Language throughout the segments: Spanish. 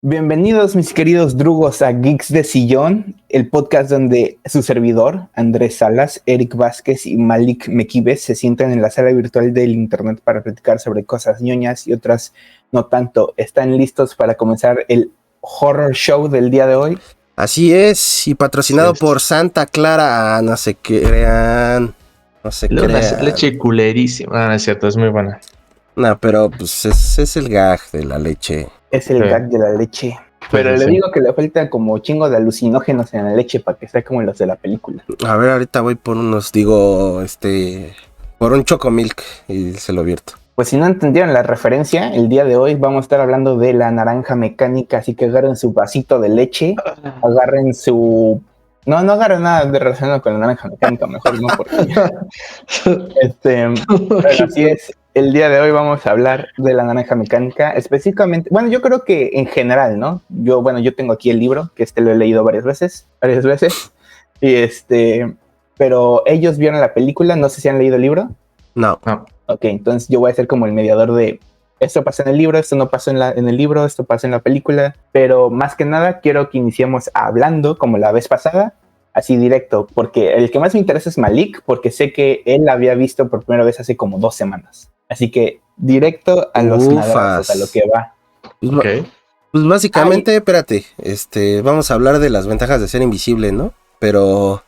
Bienvenidos mis queridos drugos a Geeks de Sillón, el podcast donde su servidor, Andrés Salas, Eric Vázquez y Malik Mequibes se sientan en la sala virtual del internet para platicar sobre cosas ñoñas y otras no tanto. ¿Están listos para comenzar el horror show del día de hoy? Así es, y patrocinado por Santa Clara, no se crean, no se crean. Una leche culerísima, no es cierto, es muy buena. No, pero pues es el gag de la leche. Es el gag de la leche. Pero le digo que le falta como chingo de alucinógenos en la leche para que sea como los de la película. A ver, ahorita voy por unos, por un Chocomilk y se lo vierto. Pues si no entendieron la referencia, el día de hoy vamos a estar hablando de la naranja mecánica, así que agarren su vasito de leche, agarren su... No agarren nada de relacionado con la naranja mecánica, mejor no, porque... Pero así es, el día de hoy vamos a hablar de la naranja mecánica, específicamente, bueno, yo creo que en general, ¿no? Yo tengo aquí el libro, que lo he leído varias veces, y pero ellos vieron la película, no sé si han leído el libro. No. Ok, entonces yo voy a ser como el mediador de esto pasa en el libro, esto no pasó en el libro, esto pasa en la película, pero más que nada quiero que iniciemos hablando como la vez pasada, así directo, porque el que más me interesa es Malik, porque sé que él la había visto por primera vez hace como 2 semanas, así que directo a los madrazos, a lo que va. Okay. Pues básicamente, espérate, vamos a hablar de las ventajas de ser invisible, ¿no? Pero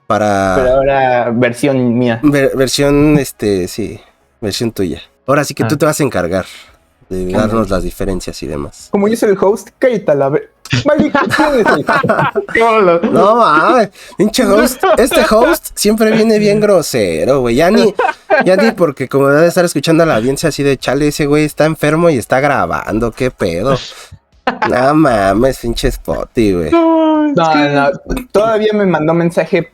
ahora versión mía. Versión, sí. Versión tuya. Ahora sí que tú te vas a encargar de darnos las diferencias y demás. Como yo soy el host, cállate la vez. No mames, pinche host. Este host siempre viene bien grosero, güey. Ya ni porque como debe estar escuchando a la audiencia así de chale, ese güey está enfermo y está grabando, qué pedo. No mames, pinche Spotty, güey. No, todavía me mandó mensaje,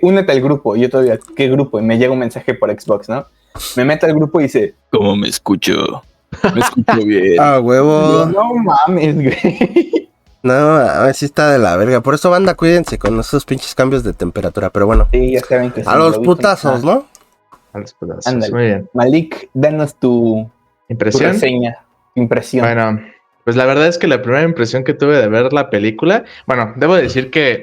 únete al grupo. Yo todavía, ¿qué grupo? Y me llega un mensaje por Xbox, ¿no? Me meto al grupo y dice, ¿cómo me escucho? Me escucho bien. Ah, huevo. No mames, güey. No, a ver si está de la verga. Por eso, banda, cuídense con esos pinches cambios de temperatura. Pero bueno, sí, ya saben que a los putazos, ¿no? A los putazos, ándale. Muy bien. Malik, danos tu reseña, impresión. Bueno, pues la verdad es que la primera impresión que tuve de ver la película, bueno, debo decir que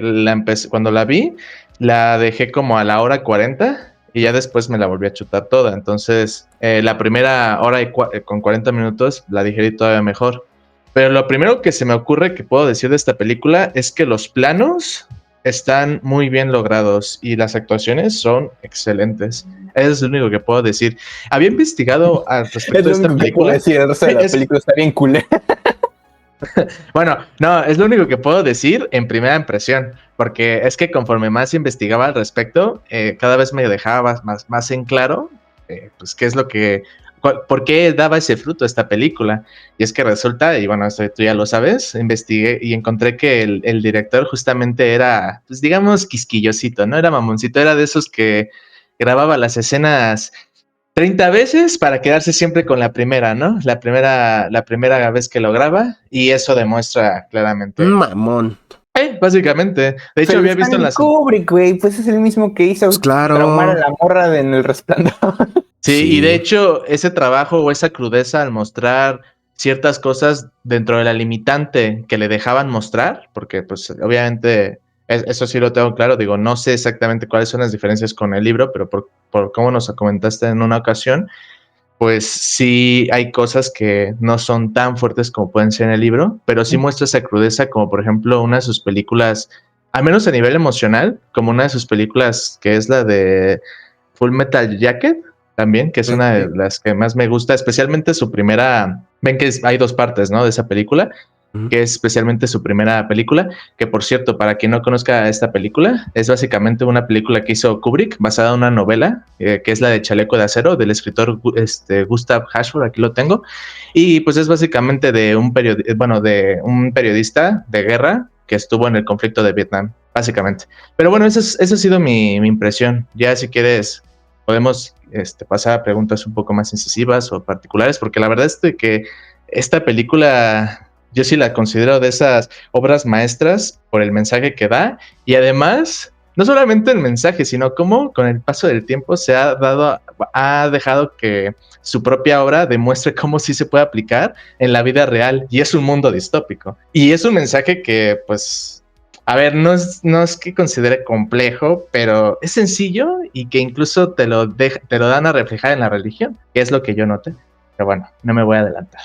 cuando la vi, la dejé como a la hora 40 y ya después me la volví a chutar toda. Entonces, la primera hora con 40 minutos la digerí todavía mejor. Pero lo primero que se me ocurre que puedo decir de esta película es que los planos están muy bien logrados y las actuaciones son excelentes. Eso es lo único que puedo decir. Había investigado al respecto de esta película. Es el resto de la película está bien cool. Bueno, no, es lo único que puedo decir en primera impresión, porque es que conforme más investigaba al respecto, cada vez me dejaba más en claro, pues qué es lo que, por qué daba ese fruto esta película. Y es que resulta, y bueno, esto tú ya lo sabes, investigué y encontré que el director justamente era, pues digamos, quisquillosito, no era mamoncito, era de esos que grababa las escenas 30 veces para quedarse siempre con la primera, ¿no? La primera vez que lo graba, y eso demuestra claramente. Mamón. Básicamente. De hecho, había visto en las... Kubrick, güey, pues es el mismo que hizo traumar a la morra en El Resplandor. Sí, y de hecho, ese trabajo o esa crudeza al mostrar ciertas cosas dentro de la limitante que le dejaban mostrar, porque pues obviamente... Eso sí lo tengo claro, digo, no sé exactamente cuáles son las diferencias con el libro, pero por cómo nos comentaste en una ocasión, pues sí hay cosas que no son tan fuertes como pueden ser en el libro, pero sí muestra esa crudeza, como por ejemplo una de sus películas, al menos a nivel emocional, como una de sus películas que es la de Full Metal Jacket, también, que es una de las que más me gusta, especialmente su primera, ven que hay 2 partes, ¿no? De esa película, que es especialmente su primera película, que por cierto, para quien no conozca esta película, es básicamente una película que hizo Kubrick, basada en una novela, que es la de Chaleco de Acero, del escritor Gustav Hasford, aquí lo tengo, y pues es básicamente de un periodista de guerra que estuvo en el conflicto de Vietnam, básicamente. Pero bueno, esa ha sido mi impresión. Ya si quieres, podemos pasar a preguntas un poco más incisivas o particulares, porque la verdad es que esta película... Yo sí la considero de esas obras maestras por el mensaje que da, y además no solamente el mensaje, sino cómo con el paso del tiempo se ha dejado que su propia obra demuestre cómo sí se puede aplicar en la vida real, y es un mundo distópico. Y es un mensaje que, pues, a ver, no es que considere complejo, pero es sencillo y que incluso te lo dan a reflejar en la religión, que es lo que yo noté. Pero bueno, no me voy a adelantar.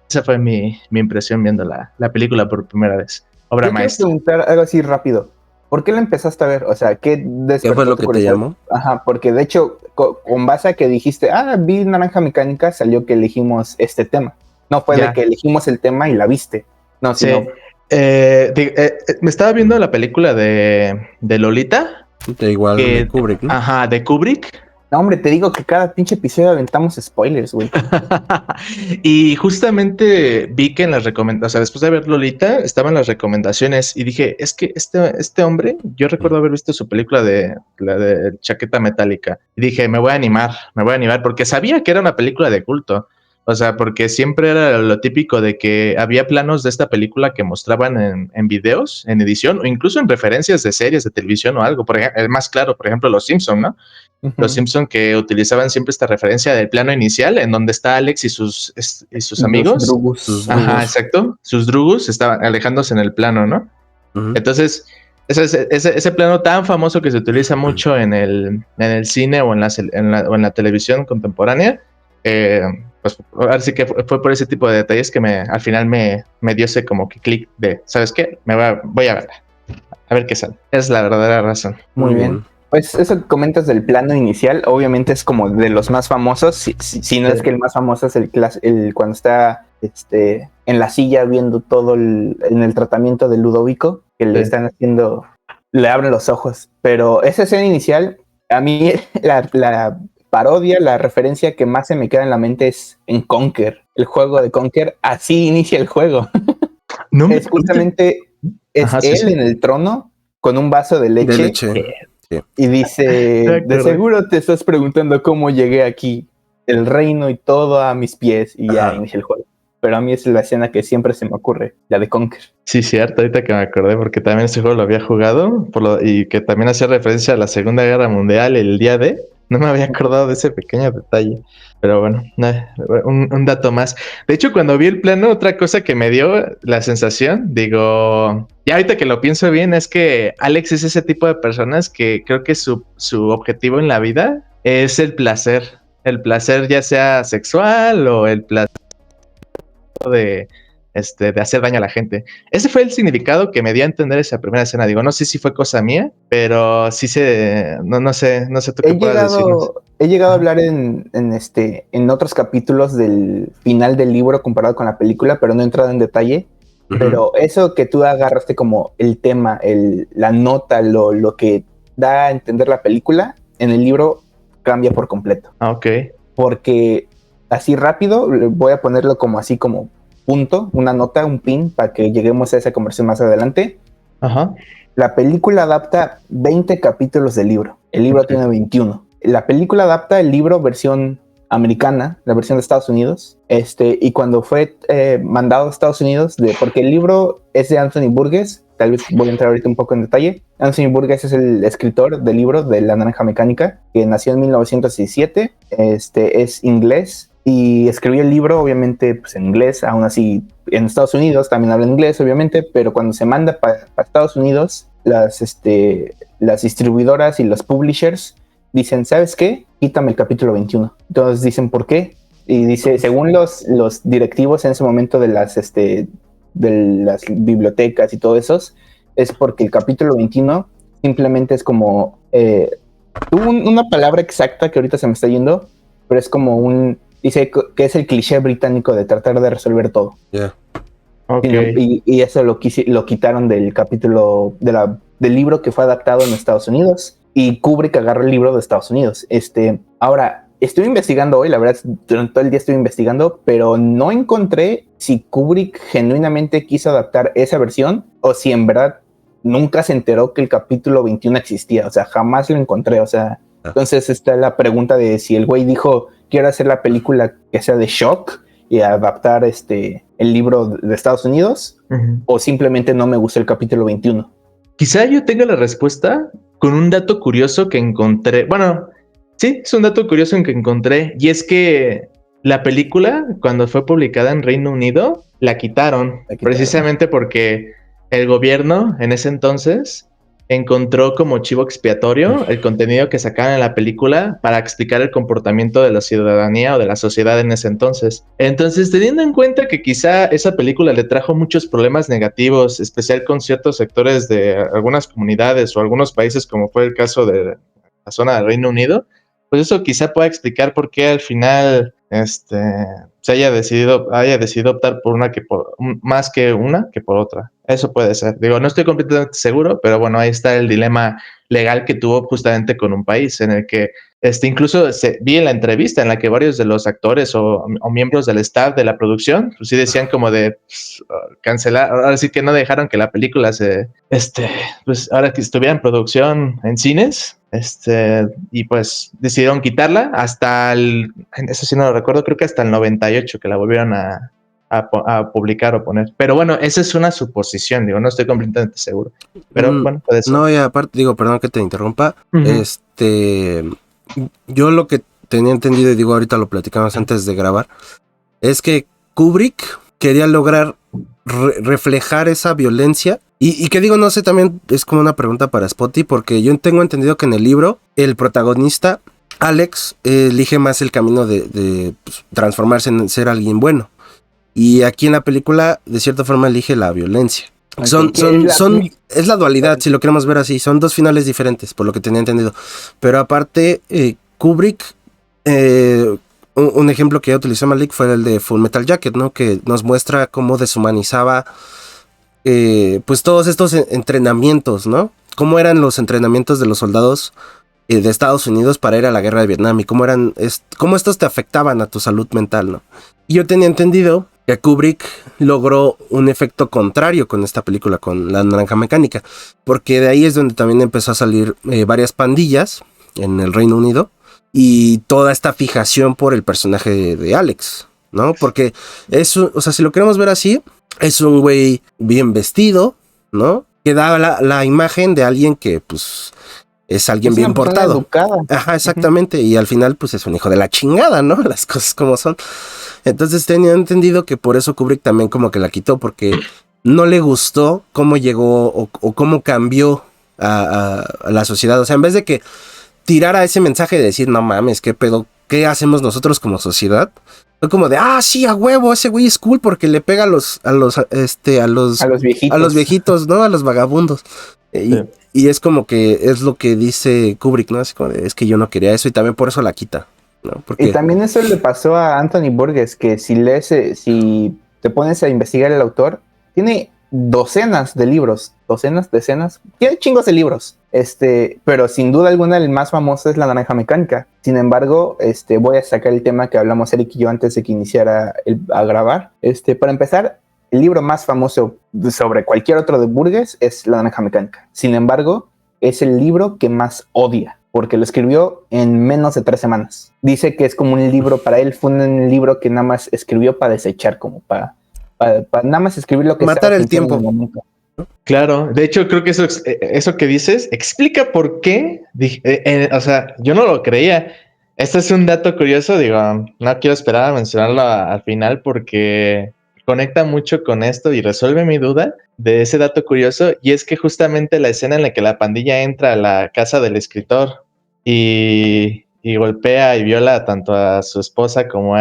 Esa fue mi impresión viendo la película por primera vez. Obra Yo quiero maestra. preguntar algo así rápido. ¿Por qué la empezaste a ver? O sea, ¿qué fue lo que te llamó? Ajá, porque de hecho, con base a que dijiste, vi Naranja Mecánica, salió que elegimos este tema. No fue de que elegimos el tema y la viste. No, sí. sino... me estaba viendo la película de Lolita. De Kubrick, ¿no? Ajá, de Kubrick. No, hombre, te digo que cada pinche episodio aventamos spoilers, güey. Y justamente vi que en las recomendaciones, o sea, después de ver Lolita, estaban las recomendaciones y dije, es que este hombre, yo recuerdo haber visto su película la de Chaqueta Metálica. Y dije, me voy a animar, porque sabía que era una película de culto. O sea, porque siempre era lo típico de que había planos de esta película que mostraban en videos, en edición, o incluso en referencias de series de televisión o algo. Por ejemplo, el más claro, por ejemplo, Los Simpson, ¿no? Uh-huh. Los Simpson que utilizaban siempre esta referencia del plano inicial, en donde está Alex y sus amigos. Drugus. Ajá, exacto. Sus drugus estaban alejándose en el plano, ¿no? Uh-huh. Entonces, ese plano tan famoso que se utiliza mucho en el cine o en la televisión contemporánea, pues ahora sí que fue por ese tipo de detalles que al final me dio ese como que clic de, ¿sabes qué? Voy a verla, a ver qué sale. Es la verdadera razón. Muy bien. Pues eso que comentas del plano inicial, obviamente es como de los más famosos, si no es que el más famoso es el cuando está en la silla viendo todo en el tratamiento de Ludovico, que le están haciendo, le abren los ojos. Pero esa escena inicial, a mí la parodia, la referencia que más se me queda en la mente es en Conker, el juego de Conker, así inicia el juego. No es justamente él en el trono con un vaso de leche. Sí. Y dice, de seguro te estás preguntando cómo llegué aquí, el reino y todo a mis pies, y ya inicia el juego. Pero a mí es la escena que siempre se me ocurre, la de Conker. Sí, cierto, ahorita que me acordé, porque también ese juego lo había jugado, y que también hacía referencia a la Segunda Guerra Mundial, el día de... No me había acordado de ese pequeño detalle, pero bueno, un dato más. De hecho, cuando vi el plano, otra cosa que me dio la sensación, digo, ya ahorita que lo pienso bien, es que Alex es ese tipo de personas que creo que su objetivo en la vida es el placer ya sea sexual o el placer de hacer daño a la gente. Ese fue el significado que me dio a entender esa primera escena. Digo, no sé si fue cosa mía, pero sí no sé tú qué puedas decirnos. He llegado a hablar en otros capítulos del final del libro comparado con la película, pero no he entrado en detalle. Uh-huh. Pero eso que tú agarraste como el tema, la nota, lo que da a entender la película, en el libro cambia por completo. Ok. Porque así rápido, voy a ponerlo como así como punto, una nota, un pin, para que lleguemos a esa conversación más adelante. Ajá. La película adapta 20 capítulos del libro. El libro tiene 21. La película adapta el libro versión americana, la versión de Estados Unidos, y cuando fue mandado a Estados Unidos, porque el libro es de Anthony Burgess, tal vez voy a entrar ahorita un poco en detalle. Anthony Burgess es el escritor del libro de La Naranja Mecánica, que nació en 1917, es inglés, y escribió el libro, obviamente, pues en inglés. Aún así, en Estados Unidos también habla inglés, obviamente, pero cuando se manda para Estados Unidos, las distribuidoras y los publishers dicen, ¿sabes qué? Quítame el capítulo 21. Entonces dicen, ¿por qué? Y dice, según los directivos en ese momento de las bibliotecas y todo eso, es porque el capítulo 21 simplemente es como, una palabra exacta que ahorita se me está yendo, pero es como dice que es el cliché británico de tratar de resolver todo. Yeah. Okay. Y eso lo quitaron del capítulo del libro que fue adaptado en Estados Unidos, y Kubrick agarró el libro de Estados Unidos. Ahora, estuve investigando hoy, la verdad, durante todo el día estuve investigando, pero no encontré si Kubrick genuinamente quiso adaptar esa versión o si en verdad nunca se enteró que el capítulo 21 existía. O sea, jamás lo encontré. O sea, entonces está la pregunta de si el güey dijo, quiero hacer la película que sea de shock y adaptar el libro de Estados Unidos, uh-huh, o simplemente no me gustó el capítulo 21. Quizá yo tenga la respuesta, con un dato curioso que encontré. Bueno, sí, es un dato curioso en que encontré. Y es que la película, cuando fue publicada en Reino Unido, la quitaron. Precisamente porque el gobierno en ese entonces encontró como chivo expiatorio el contenido que sacaban en la película para explicar el comportamiento de la ciudadanía o de la sociedad en ese entonces. Entonces, teniendo en cuenta que quizá esa película le trajo muchos problemas negativos, especial con ciertos sectores de algunas comunidades o algunos países, como fue el caso de la zona del Reino Unido, pues eso quizá pueda explicar por qué al final se haya decidido optar por más que una que por otra. Eso puede ser. Digo, no estoy completamente seguro, pero bueno, ahí está el dilema legal que tuvo justamente con un país en el que incluso vi en la entrevista en la que varios de los actores o miembros del staff de la producción, pues sí decían como de cancelar, ahora sí que no dejaron que la película pues ahora que estuviera en producción en cines, y pues decidieron quitarla hasta eso sí no lo recuerdo, creo que hasta el 98 que la volvieron a publicar o poner. Pero bueno, esa es una suposición, digo, no estoy completamente seguro. Pero bueno, puede ser. No, y aparte, digo, perdón que te interrumpa. Uh-huh. Yo lo que tenía entendido, y digo, ahorita lo platicamos antes de grabar, es que Kubrick quería lograr reflejar esa violencia. Y que digo, no sé, también es como una pregunta para Spotty, porque yo tengo entendido que en el libro, el protagonista, Alex, elige más el camino de pues, transformarse en ser alguien bueno. Y aquí en la película, de cierta forma, elige la violencia. Okay. Es la dualidad, si lo queremos ver así. Son dos finales diferentes, por lo que tenía entendido. Pero aparte, Kubrick, un ejemplo que ya utilizó Malik fue el de Full Metal Jacket, ¿no? Que nos muestra cómo deshumanizaba pues todos estos entrenamientos, ¿no? Cómo eran los entrenamientos de los soldados de Estados Unidos para ir a la guerra de Vietnam y cómo estos te afectaban a tu salud mental, ¿no? Y yo tenía entendido que Kubrick logró un efecto contrario con esta película, con La Naranja Mecánica, porque de ahí es donde también empezó a salir varias pandillas en el Reino Unido y toda esta fijación por el personaje de Alex, ¿no? Porque eso, o sea, si lo queremos ver así, es un güey bien vestido, ¿no? Que da la imagen de alguien que, pues, es alguien bien portado. Educada. Ajá, exactamente. Uh-huh. Y al final, pues, es un hijo de la chingada, ¿no? Las cosas como son. Entonces tenía entendido que por eso Kubrick también como que la quitó, porque no le gustó cómo llegó o cómo cambió a la sociedad. O sea, en vez de que tirara ese mensaje de decir, no mames, qué pedo, ¿qué hacemos nosotros como sociedad? Fue como de, sí, a huevo, ese güey es cool porque le pega a los viejitos, ¿no? A los vagabundos. Sí. Y es como que es lo que dice Kubrick, ¿no? Así como de, es que yo no quería eso y también por eso la quita, ¿no? Porque... Y también eso le pasó a Anthony Burgess, que si te pones a investigar el autor, tiene decenas de libros, tiene chingos de libros, pero sin duda alguna el más famoso es La Naranja Mecánica. Sin embargo, voy a sacar el tema que hablamos Eric y yo antes de que iniciara a grabar. Para empezar, el libro más famoso sobre cualquier otro de Burgess es La Naranja Mecánica. Sin embargo, es el libro que más odia, porque lo escribió en menos de 3 semanas. Dice que es como un libro para él, fue un libro que nada más escribió para desechar, como para nada más escribir lo que matar el tiempo. Claro, de hecho creo que eso que dices explica por qué, o sea, yo no lo creía. Este es un dato curioso, digo, no quiero esperar a mencionarlo al final porque conecta mucho con esto y resuelve mi duda de ese dato curioso, y es que justamente la escena en la que la pandilla entra a la casa del escritor y golpea y viola tanto a su esposa como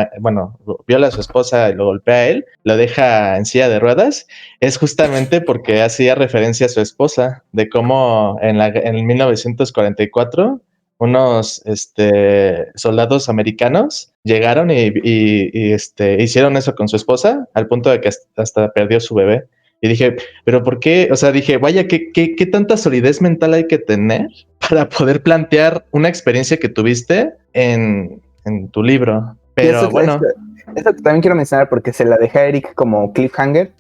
viola a su esposa y lo golpea a él, lo deja en silla de ruedas, es justamente porque hacía referencia a su esposa, de cómo en el 1944 unos soldados americanos llegaron y hicieron eso con su esposa al punto de que hasta perdió su bebé. Y dije, ¿pero por qué? O sea, dije, vaya, ¿qué tanta solidez mental hay que tener para poder plantear una experiencia que tuviste en tu libro? Pero eso, bueno. Eso también quiero mencionar porque se la dejé a Eric como cliffhanger.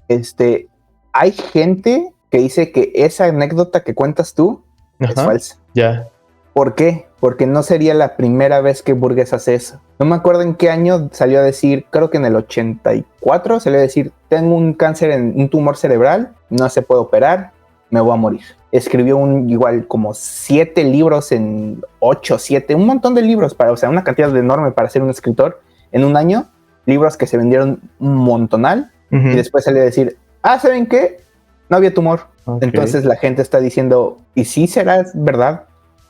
Hay gente que dice que esa anécdota que cuentas tú es falsa. Ya. ¿Por qué? Porque no sería la primera vez que Burgess hace eso. No me acuerdo en qué año salió a decir, creo que en el 84 salió a decir, tengo un tumor cerebral, no se puede operar, me voy a morir. Escribió igual como 7 libros en 8, 7, un montón de libros, o sea, una cantidad enorme para ser un escritor en un año, libros que se vendieron un montonal, y después salió a decir, ¿saben qué? No había tumor. Okay. Entonces la gente está diciendo, ¿y sí será verdad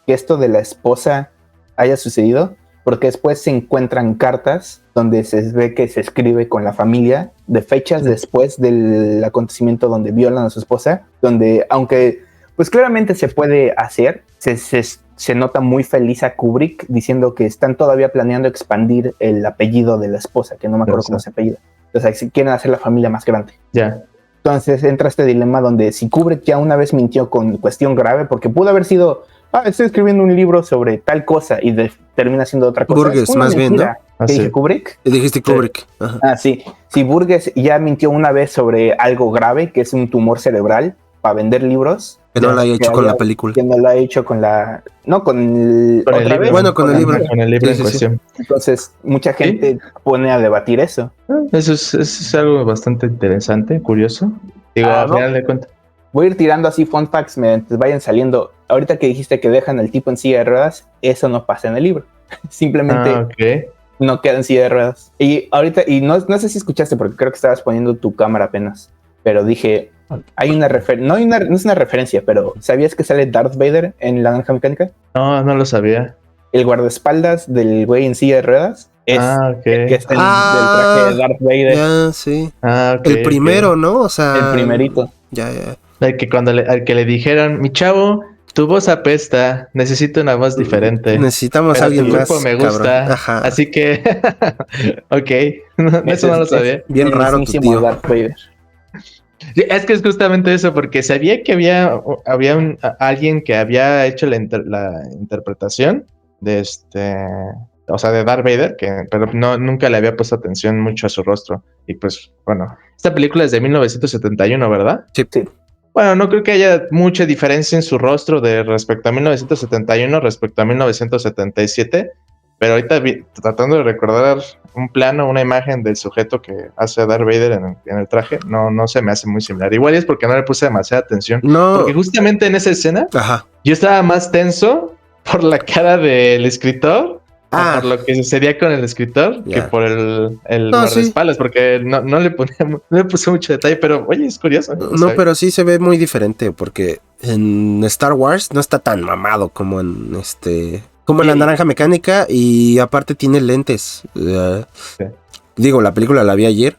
que esto de la esposa haya sucedido? Porque después se encuentran cartas donde se ve que se escribe con la familia de fechas después del acontecimiento donde violan a su esposa, donde aunque pues claramente se puede hacer, se nota muy feliz a Kubrick diciendo que están todavía planeando expandir el apellido de la esposa, que no me acuerdo cómo se apellida. O sea, si quieren hacer la familia más grande. Ya. Entonces entra este dilema donde si Kubrick ya una vez mintió con cuestión grave, porque pudo haber sido, estoy escribiendo un libro sobre tal cosa y termina siendo otra cosa. Burgess, más bien, ¿no? ¿Qué dije, Kubrick? Dijiste Kubrick. Sí. Ajá. Sí. Si Burgess ya mintió una vez sobre algo grave, que es un tumor cerebral, para vender libros. Que no lo haya hecho con la película. Que no lo ha hecho con la... No, con el... Con el libro. Bueno, con el libro. Con el libro en cuestión. Entonces, mucha gente pone a debatir eso. Eso es algo bastante interesante, curioso. Digo, al final de cuentas. Voy a ir tirando así fun facts mientras vayan saliendo. Ahorita que dijiste que dejan al tipo en silla de ruedas, eso no pasa en el libro. Simplemente no queda en silla de ruedas. Y ahorita, y no sé si escuchaste, porque creo que estabas poniendo tu cámara apenas, pero dije, hay una referencia, no es una referencia, pero ¿sabías que sale Darth Vader en La Naranja Mecánica? No lo sabía. El guardaespaldas del güey en silla de ruedas es el que está del traje de Darth Vader. Ya, sí. Okay, el primero, ¿no? O sea, el primerito. Ya. Al que le dijeron, mi chavo, tu voz apesta, necesito una voz diferente. Necesitamos a alguien más. Me gusta, así que, eso no lo sabía. Bien raro tu tío. Darth Vader. Es que es justamente eso, porque sabía que había alguien que había hecho la interpretación de o sea, de Darth Vader, pero nunca le había puesto atención mucho a su rostro. Y pues, bueno, esta película es de 1971, ¿verdad? Sí. Bueno, no creo que haya mucha diferencia en su rostro respecto a 1971 respecto a 1977, pero ahorita tratando de recordar un plano, una imagen del sujeto que hace a Darth Vader en el traje, no se me hace muy similar. Igual es porque no le puse demasiada atención. No. Porque justamente en esa escena, yo estaba más tenso por la cara del escritor, por lo que sucedía con el escritor, que por el guardaespaldas, porque no le puse mucho detalle, pero oye, es curioso. No, pero sí se ve muy diferente, porque en Star Wars no está tan mamado como en como en La Naranja Mecánica, y aparte tiene lentes. Digo, la película la vi ayer.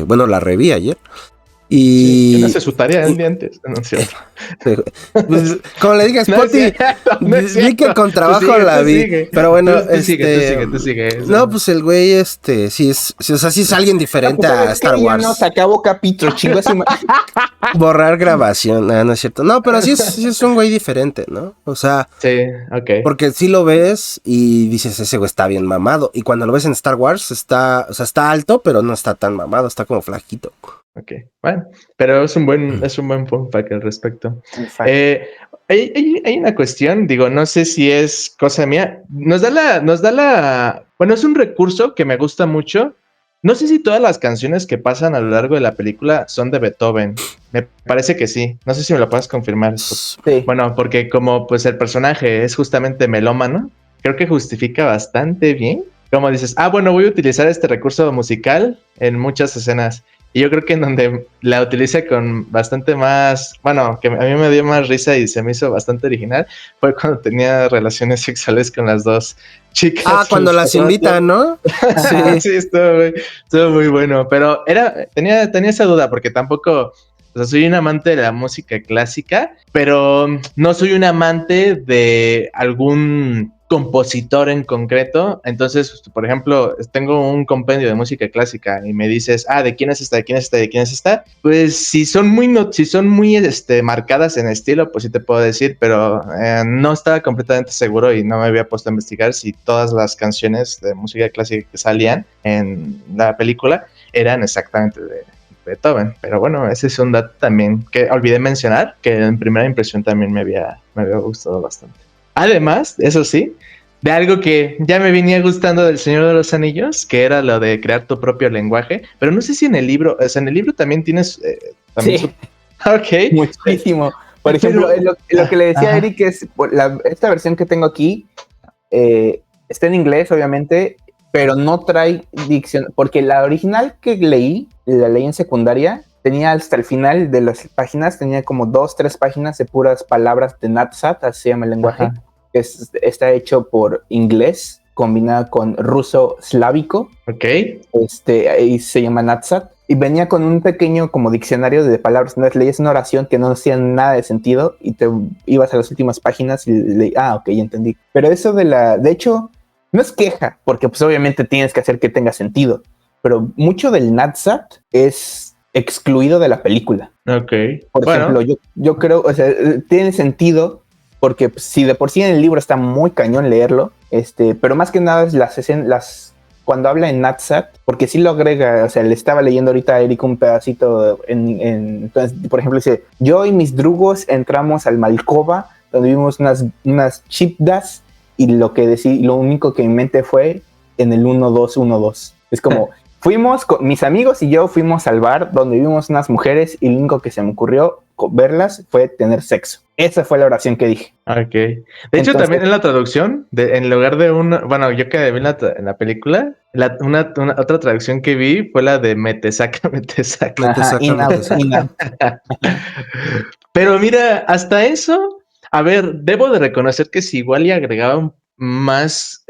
Bueno, la reví ayer. Y ¿quién hace su tarea el día antes? No es cierto. Pues, como le digas, Poti, vi que con trabajo la vi. Pero bueno, tú sigue. No, pues el güey, sí es alguien diferente a Star Wars. No, se acabó capítulo, chingos. Borrar grabación, no es cierto. No, pero sí es un güey diferente, ¿no? O sea, sí, porque sí lo ves y dices, ese güey está bien mamado. Y cuando lo ves en Star Wars, está alto, pero no está tan mamado, está como flaquito. Bueno, pero es un buen fun fact al respecto. Hay una cuestión, digo, no sé si es cosa mía. Nos da bueno, es un recurso que me gusta mucho. No sé si todas las canciones que pasan a lo largo de la película son de Beethoven. Me parece que sí. No sé si me lo puedes confirmar. Sí. Bueno, porque como pues el personaje es justamente melómano, creo que justifica bastante bien. Como dices, bueno, voy a utilizar este recurso musical en muchas escenas. Y yo creo que en donde la utiliza con bastante más, bueno, que a mí me dio más risa y se me hizo bastante original, fue cuando tenía relaciones sexuales con las dos chicas. Cuando las invitan, ¿no? Sí, estuvo muy bueno, pero tenía esa duda porque tampoco, o sea, soy un amante de la música clásica, pero no soy un amante de algún compositor en concreto. Entonces, por ejemplo, tengo un compendio de música clásica y me dices, ¿de quién es esta? ¿De quién es esta? ¿De quién es esta? Pues si son muy marcadas en estilo, pues sí te puedo decir, pero no estaba completamente seguro y no me había puesto a investigar si todas las canciones de música clásica que salían en la película eran exactamente de Beethoven. Pero bueno, ese es un dato también que olvidé mencionar, que en primera impresión también me había gustado bastante. Además, eso sí, de algo que ya me venía gustando del Señor de los Anillos, que era lo de crear tu propio lenguaje, pero no sé si en el libro, o sea, en el libro también tienes Ok. Muchísimo. Por ejemplo, lo que le decía a Eric es, esta versión que tengo aquí, está en inglés, obviamente, pero no trae dicción, porque la original que la leí en secundaria, tenía hasta el final de las páginas, tenía como 2-3 páginas de puras palabras de Natsat, así se llama el lenguaje, que está hecho por inglés, combinado con ruso slávico. Ok. Ahí se llama Natsat. Y venía con un pequeño como diccionario de palabras. Entonces leías una oración que no hacía nada de sentido y te ibas a las últimas páginas y ok, ya entendí. Pero eso de hecho, no es queja, porque pues obviamente tienes que hacer que tenga sentido. Pero mucho del Natsat es excluido de la película. Ok. Por ejemplo, yo creo, o sea, tiene sentido porque pues, si de por sí en el libro está muy cañón leerlo, pero más que nada es cuando habla en Natsat, porque sí lo agrega, o sea, le estaba leyendo ahorita a Eric un pedacito entonces, por ejemplo, dice, yo y mis drugos entramos al Malkova, donde vimos unas chipdas, y lo único que en mente fue en el 1212. Es como, mis amigos y yo fuimos al bar donde vimos unas mujeres y lo único que se me ocurrió verlas fue tener sexo. Esa fue la oración que dije. Ok. De hecho, también en la traducción, en lugar de bueno, yo que vi en la película, otra traducción que vi fue la de metesaca. Ajá, Pero mira, hasta eso, a ver, debo de reconocer que si igual y agregaba más,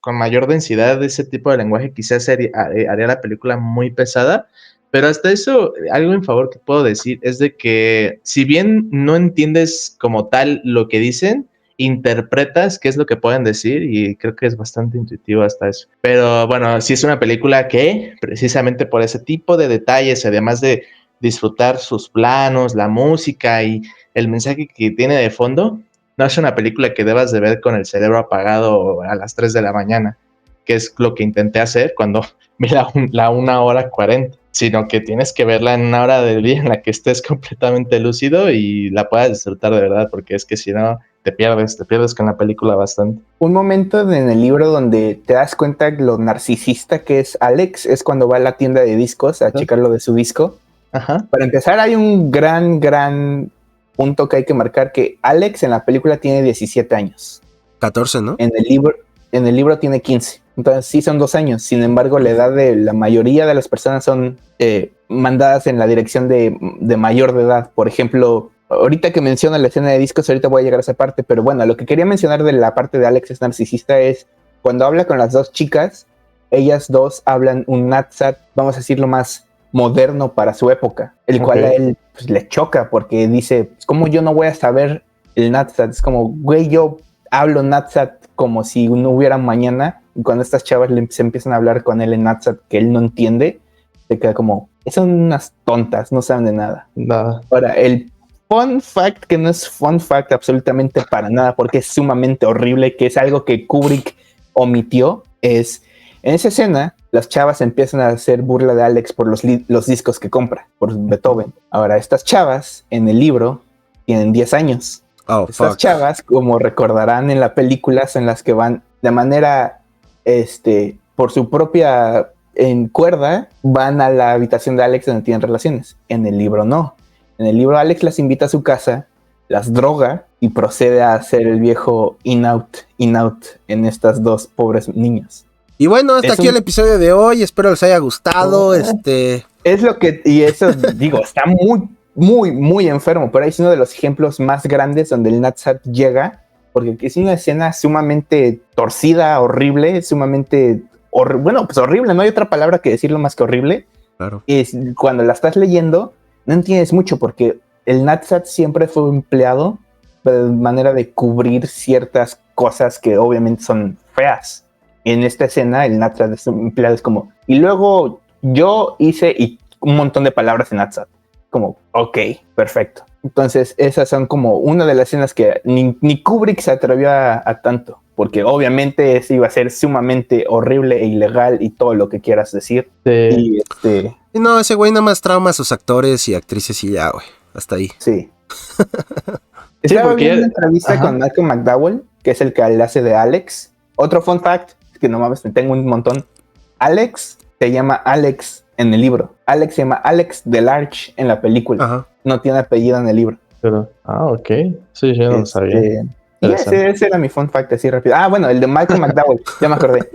con mayor densidad de ese tipo de lenguaje, quizás haría la película muy pesada. Pero hasta eso, algo en favor que puedo decir es de que si bien no entiendes como tal lo que dicen, interpretas qué es lo que pueden decir y creo que es bastante intuitivo hasta eso. Pero bueno, sí es una película que precisamente por ese tipo de detalles, además de disfrutar sus planos, la música y el mensaje que tiene de fondo, no es una película que debas de ver con el cerebro apagado a las 3 de la mañana, que es lo que intenté hacer cuando vi la 1 hora 40, sino que tienes que verla en una hora del día en la que estés completamente lúcido y la puedas disfrutar de verdad, porque es que si no, te pierdes con la película bastante. Un momento en el libro donde te das cuenta lo narcisista que es Alex es cuando va a la tienda de discos a checar lo de su disco. Ajá. Para empezar, hay un gran punto que hay que marcar, que Alex en la película tiene 17 años. 14, ¿no? En el libro tiene 15. Entonces sí son 2 años. Sin embargo, la edad de la mayoría de las personas son mandadas en la dirección de mayor de edad. Por ejemplo, ahorita que menciona la escena de discos, ahorita voy a llegar a esa parte, pero bueno, lo que quería mencionar de la parte de Alex es narcisista es cuando habla con las dos chicas, ellas dos hablan un Natsat, vamos a decirlo más moderno para su época, el cual a él pues, le choca porque dice, ¿cómo yo no voy a saber el Natsat? Es como, güey, yo hablo Natsat como si no hubiera mañana, y cuando estas chavas se empiezan a hablar con él en Natsat que él no entiende, se queda como, son unas tontas, no saben de nada. Nada. Ahora, el fun fact, que no es fun fact absolutamente para nada, porque es sumamente horrible, que es algo que Kubrick omitió, es, en esa escena, las chavas empiezan a hacer burla de Alex por los discos que compra, por Beethoven. Ahora, estas chavas, en el libro, tienen 10 años. Estas chavas, como recordarán en la película, son las que van de manera, por su propia en cuerda, van a la habitación de Alex donde tienen relaciones. En el libro no. En el libro Alex las invita a su casa, las droga y procede a hacer el viejo in-out en estas dos pobres niñas. Y bueno, hasta aquí el episodio de hoy. Espero les haya gustado. Es lo que, y eso digo, está muy enfermo, pero es uno de los ejemplos más grandes donde el Natsat llega, porque es una escena sumamente torcida, horrible, sumamente horrible, no hay otra palabra que decirlo más que horrible. Claro. Es cuando la estás leyendo, no entiendes mucho, porque el Natsat siempre fue empleado de manera de cubrir ciertas cosas que obviamente son feas. En esta escena, el Natsat es empleado, es como, y luego yo hice un montón de palabras en Natsat. Como, ok, perfecto. Entonces, esas son como una de las escenas que ni Kubrick se atrevió a tanto, porque obviamente eso iba a ser sumamente horrible e ilegal y todo lo que quieras decir. Sí. Y no, ese güey nada más trauma a sus actores y actrices y ya, güey. Hasta ahí. Sí. Estaba viendo una entrevista con Malcolm McDowell, que es el que le hace de Alex. Otro fun fact, que no mames, tengo un montón. Alex se llama Alex en el libro. Alex se llama Alex DeLarge en la película. Ajá. No tiene apellido en el libro. Pero, ok. Sí, yo no lo sabía. Y ese era mi fun fact así rápido. Bueno, el de Malcolm McDowell, ya me acordé.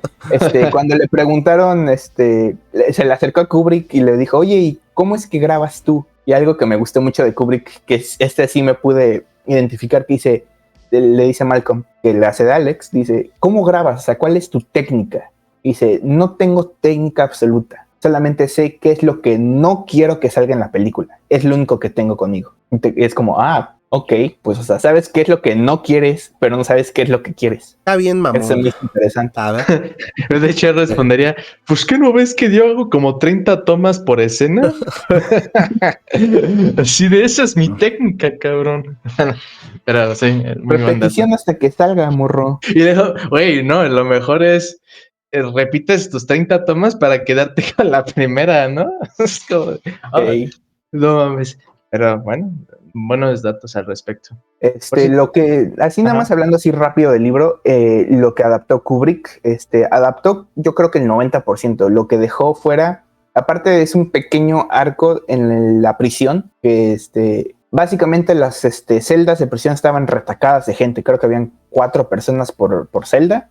Cuando le preguntaron, se le acercó a Kubrick y le dijo, oye, ¿y cómo es que grabas tú? Y algo que me gustó mucho de Kubrick, que sí me pude identificar, que le dice a Malcolm, que le hace de Alex, dice, ¿cómo grabas? O sea, ¿cuál es tu técnica? Dice, no tengo técnica absoluta, solamente sé qué es lo que no quiero que salga en la película. Es lo único que tengo conmigo. Es como, ok, pues, o sea, sabes qué es lo que no quieres, pero no sabes qué es lo que quieres. Está bien, mamón. Eso es interesante. A ver. De hecho, respondería, pues, ¿qué no ves que yo hago como 30 tomas por escena? Así de esa es mi técnica, cabrón. Pero sí, muy repetición hasta que salga, morro. Y dejo, güey, no, lo mejor es repites tus 30 tomas para quedarte con la primera, ¿no? Es como, no mames. Pero bueno, buenos datos al respecto. Lo que, así nada más hablando así rápido del libro, lo que adaptó Kubrick, adaptó yo creo que el 90%, lo que dejó fuera, aparte es un pequeño arco en la prisión, que básicamente las celdas de prisión estaban retacadas de gente, creo que habían 4 personas por celda,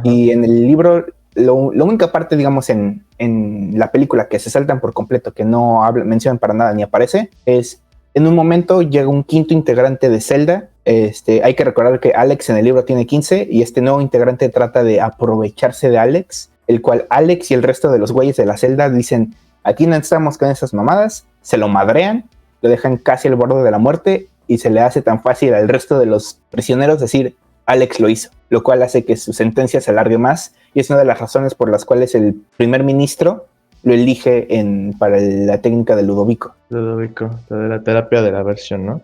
y en el libro, la única parte, digamos, en la película que se saltan por completo, que no mencionan para nada ni aparece, es en un momento llega un quinto integrante de celda. Hay que recordar que Alex en el libro tiene 15 y este nuevo integrante trata de aprovecharse de Alex, el cual Alex y el resto de los güeyes de la celda dicen, aquí no estamos con esas mamadas, se lo madrean, lo dejan casi al borde de la muerte y se le hace tan fácil al resto de los prisioneros decir, Alex lo hizo, lo cual hace que su sentencia se alargue más y es una de las razones por las cuales el primer ministro lo elige para la técnica de Ludovico. Ludovico, de la terapia de la aversión, ¿no?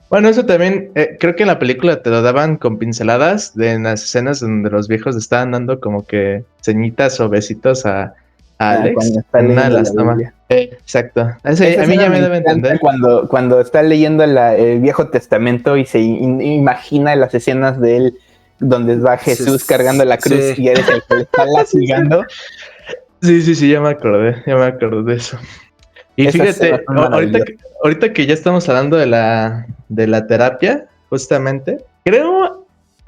Bueno, eso también, creo que en la película te lo daban con pinceladas en las escenas donde los viejos estaban dando como que ceñitas o besitos a Alex. En una de las tomas. Exacto. A mí ya me debe entender. Cuando está leyendo el Viejo Testamento y se imagina las escenas de él donde va Jesús cargando la cruz y eres el que le está lastigando. Sí, ya me acordé de eso. Y fíjate, ahorita que ya estamos hablando de la terapia, justamente, creo,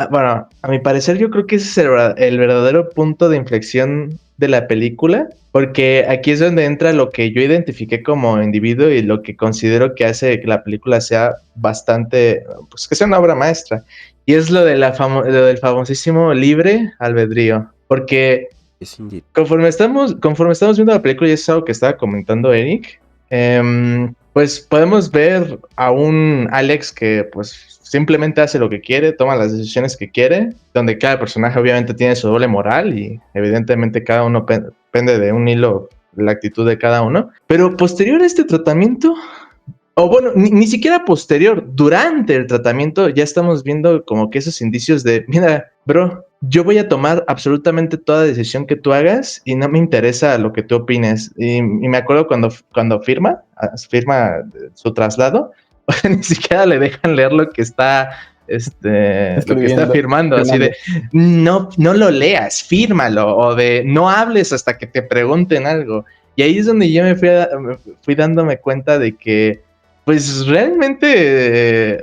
bueno, a mi parecer yo creo que ese es el verdadero punto de inflexión de la película, porque aquí es donde entra lo que yo identifiqué como individuo y lo que considero que hace que la película sea bastante, pues que sea una obra maestra, y es lo del famosísimo libre albedrío, porque conforme estamos viendo la película, y es algo que estaba comentando Eric, pues podemos ver a un Alex que pues simplemente hace lo que quiere, toma las decisiones que quiere, donde cada personaje obviamente tiene su doble moral y evidentemente cada uno pende de un hilo la actitud de cada uno, pero posterior a este tratamiento, o bueno, ni siquiera posterior, durante el tratamiento ya estamos viendo como que esos indicios de, mira, bro, yo voy a tomar absolutamente toda decisión que tú hagas y no me interesa lo que tú opines. Y me acuerdo cuando firma su traslado, ni siquiera le dejan leer lo que está firmando, así de no lo leas, fírmalo, o de no hables hasta que te pregunten algo. Y ahí es donde yo me fui dándome cuenta de que pues realmente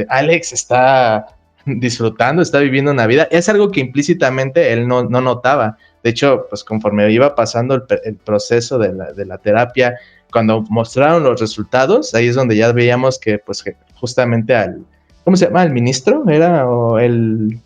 Alex está disfrutando, está viviendo una vida. Es algo que implícitamente él no notaba. De hecho, pues conforme iba pasando el proceso de la terapia, cuando mostraron los resultados, ahí es donde ya veíamos que pues que justamente ¿cómo se llama? ¿El ministro? ¿Era o el...?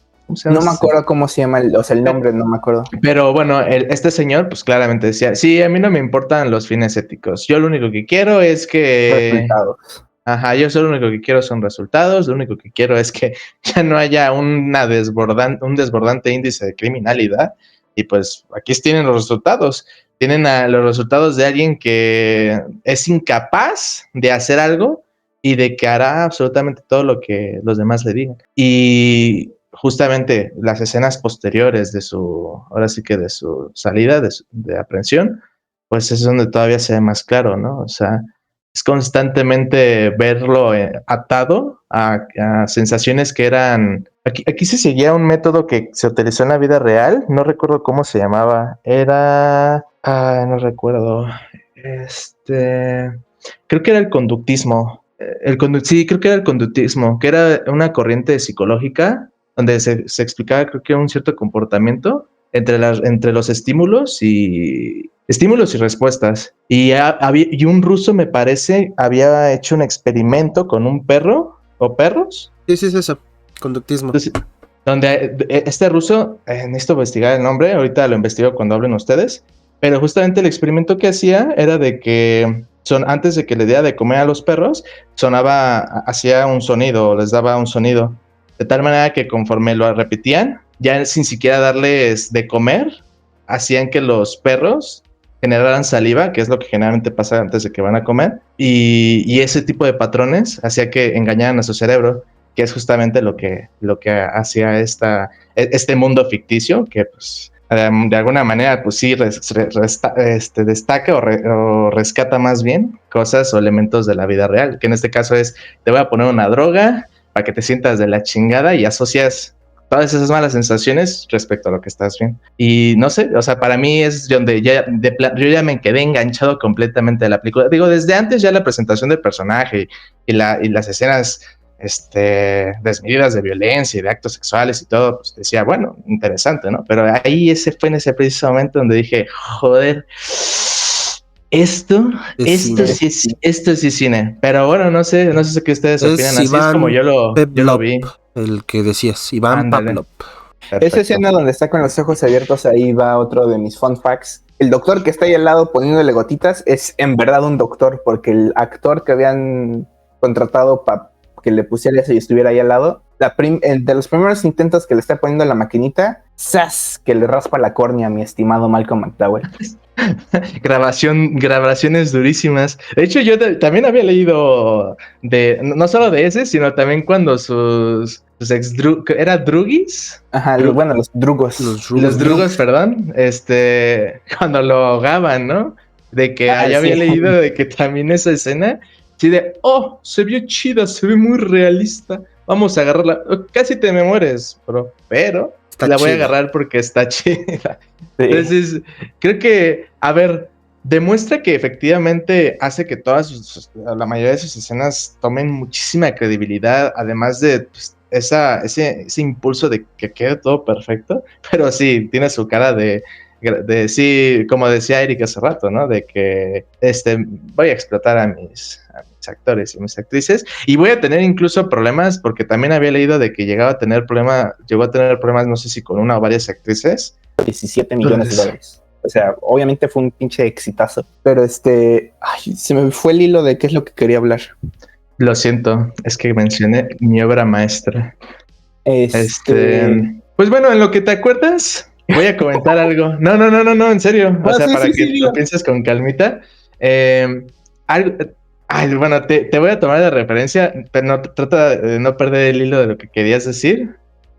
No me acuerdo cómo se llama, el nombre, no me acuerdo. Pero bueno, este señor pues claramente decía, sí, a mí no me importan los fines éticos, yo lo único que quiero es que... Resultados. Ajá, yo solo lo único que quiero son resultados, lo único que quiero es que ya no haya un desbordante índice de criminalidad y pues aquí tienen los resultados. Tienen los resultados de alguien que es incapaz de hacer algo y de que hará absolutamente todo lo que los demás le digan. Y justamente las escenas posteriores de su salida de aprehensión, pues es donde todavía se ve más claro, ¿no? O sea, es constantemente verlo atado a sensaciones que eran... Aquí se seguía un método que se utilizó en la vida real, no recuerdo cómo se llamaba, era... no recuerdo. Creo que era el conductismo. Sí, creo que era el conductismo, que era una corriente psicológica donde se explicaba, creo que un cierto comportamiento entre los estímulos y respuestas. Y un ruso, me parece, había hecho un experimento con un perro o perros. Sí, es eso, conductismo. Entonces, donde este ruso, necesito investigar el nombre, ahorita lo investigo cuando hablen ustedes, pero justamente el experimento que hacía era de que antes de que le diera de comer a los perros, hacía un sonido, les daba un sonido, de tal manera que conforme lo repetían, ya sin siquiera darles de comer, hacían que los perros generaran saliva, que es lo que generalmente pasa antes de que van a comer, y ese tipo de patrones hacía que engañaran a su cerebro, que es justamente lo que hacía este mundo ficticio, que pues de alguna manera pues sí destaca o rescata más bien cosas o elementos de la vida real, que en este caso es, te voy a poner una droga para que te sientas de la chingada y asocias todas esas malas sensaciones respecto a lo que estás viendo. Y no sé, o sea, para mí es donde yo ya me quedé enganchado completamente de la película. Digo, desde antes ya la presentación del personaje y las escenas desmedidas de violencia y de actos sexuales y todo, pues decía, bueno, interesante, ¿no? Pero ahí fue en ese preciso momento donde dije, joder, esto sí es cine. Pero bueno, no sé qué ustedes opinan. Así es como yo lo vi. El que decías, Iván Pavlov. Perfecto. Esa escena donde está con los ojos abiertos, ahí va otro de mis fun facts. El doctor que está ahí al lado poniéndole gotitas es en verdad un doctor, porque el actor que habían contratado para que le pusiera eso y estuviera ahí al lado, de los primeros intentos que le está poniendo la maquinita, ¡zas!, que le raspa la córnea a mi estimado Malcolm McDowell. Grabaciones durísimas. De hecho, yo también había leído no solo de ese, sino también cuando sus ex ¿era drugis? Ajá, los drugos. Los drugos, perdón. Cuando lo ahogaban, ¿no? De que había leído de que también esa escena, sí, se vio chida, se ve muy realista. Vamos a agarrarla. Casi te me mueres, bro. Pero la voy a agarrar porque está chida. Sí. Entonces, creo que, a ver, demuestra que efectivamente hace que la mayoría de sus escenas tomen muchísima credibilidad, además de pues, ese impulso de que quede todo perfecto, pero sí, tiene su cara de sí, como decía Eric hace rato, ¿no? De que voy a explotar a mis actores y mis actrices, y voy a tener incluso problemas, porque también había leído de que llegó a tener problemas, no sé si con una o varias actrices. 17 millones de dólares. O sea, obviamente fue un pinche exitazo, pero se me fue el hilo de qué es lo que quería hablar. Lo siento, es que mencioné mi obra maestra. Pues bueno, en lo que te acuerdas, voy a comentar algo. No, en serio. O sea, para que lo pienses con calmita. Bueno, te voy a tomar de referencia, pero trata de no perder el hilo de lo que querías decir,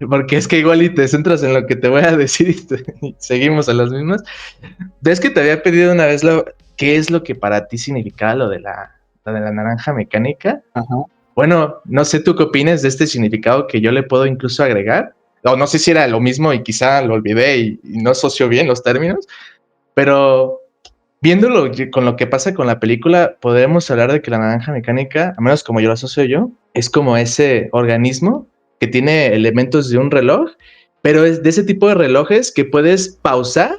porque es que igual y te centras en lo que te voy a decir y seguimos a las mismas. ¿Ves que te había pedido una vez qué es lo que para ti significaba lo de la naranja mecánica? Ajá. Bueno, no sé tú qué opinas de este significado que yo le puedo incluso agregar. O no sé si era lo mismo y quizá lo olvidé y no asoció bien los términos, pero viéndolo con lo que pasa con la película, podemos hablar de que la naranja mecánica, al menos como yo lo asocio yo, es como ese organismo que tiene elementos de un reloj, pero es de ese tipo de relojes que puedes pausar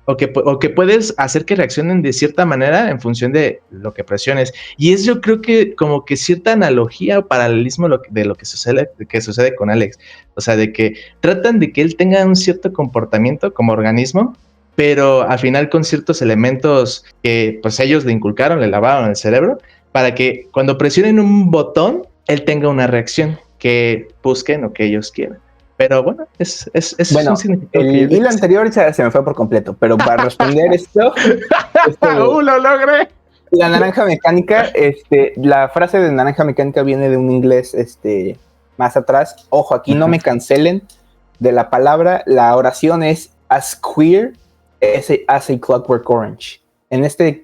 o que puedes hacer que reaccionen de cierta manera en función de lo que presiones. Y es, yo creo que como que cierta analogía o paralelismo de lo que sucede con Alex. O sea, de que tratan de que él tenga un cierto comportamiento como organismo, pero al final con ciertos elementos que pues ellos le inculcaron, le lavaron el cerebro, para que cuando presionen un botón, él tenga una reacción que busquen o que ellos quieran. Pero bueno, es bueno, un significado. El hilo anterior se me fue por completo, pero para responder esto ¡Lo logré! La naranja mecánica, la frase de naranja mecánica viene de un inglés más atrás. Ojo, aquí no me cancelen de la palabra. La oración es as queer as a Clockwork Orange. En este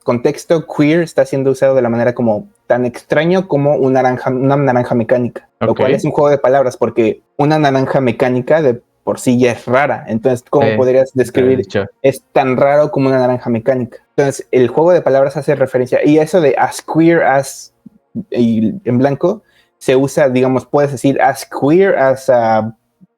contexto, queer está siendo usado de la manera como tan extraño como una naranja mecánica, lo cual es un juego de palabras porque una naranja mecánica de por sí ya es rara. Entonces, ¿cómo podrías describir? Es tan raro como una naranja mecánica. Entonces, el juego de palabras hace referencia, y eso de as queer as, y en blanco, se usa, digamos, puedes decir as queer as a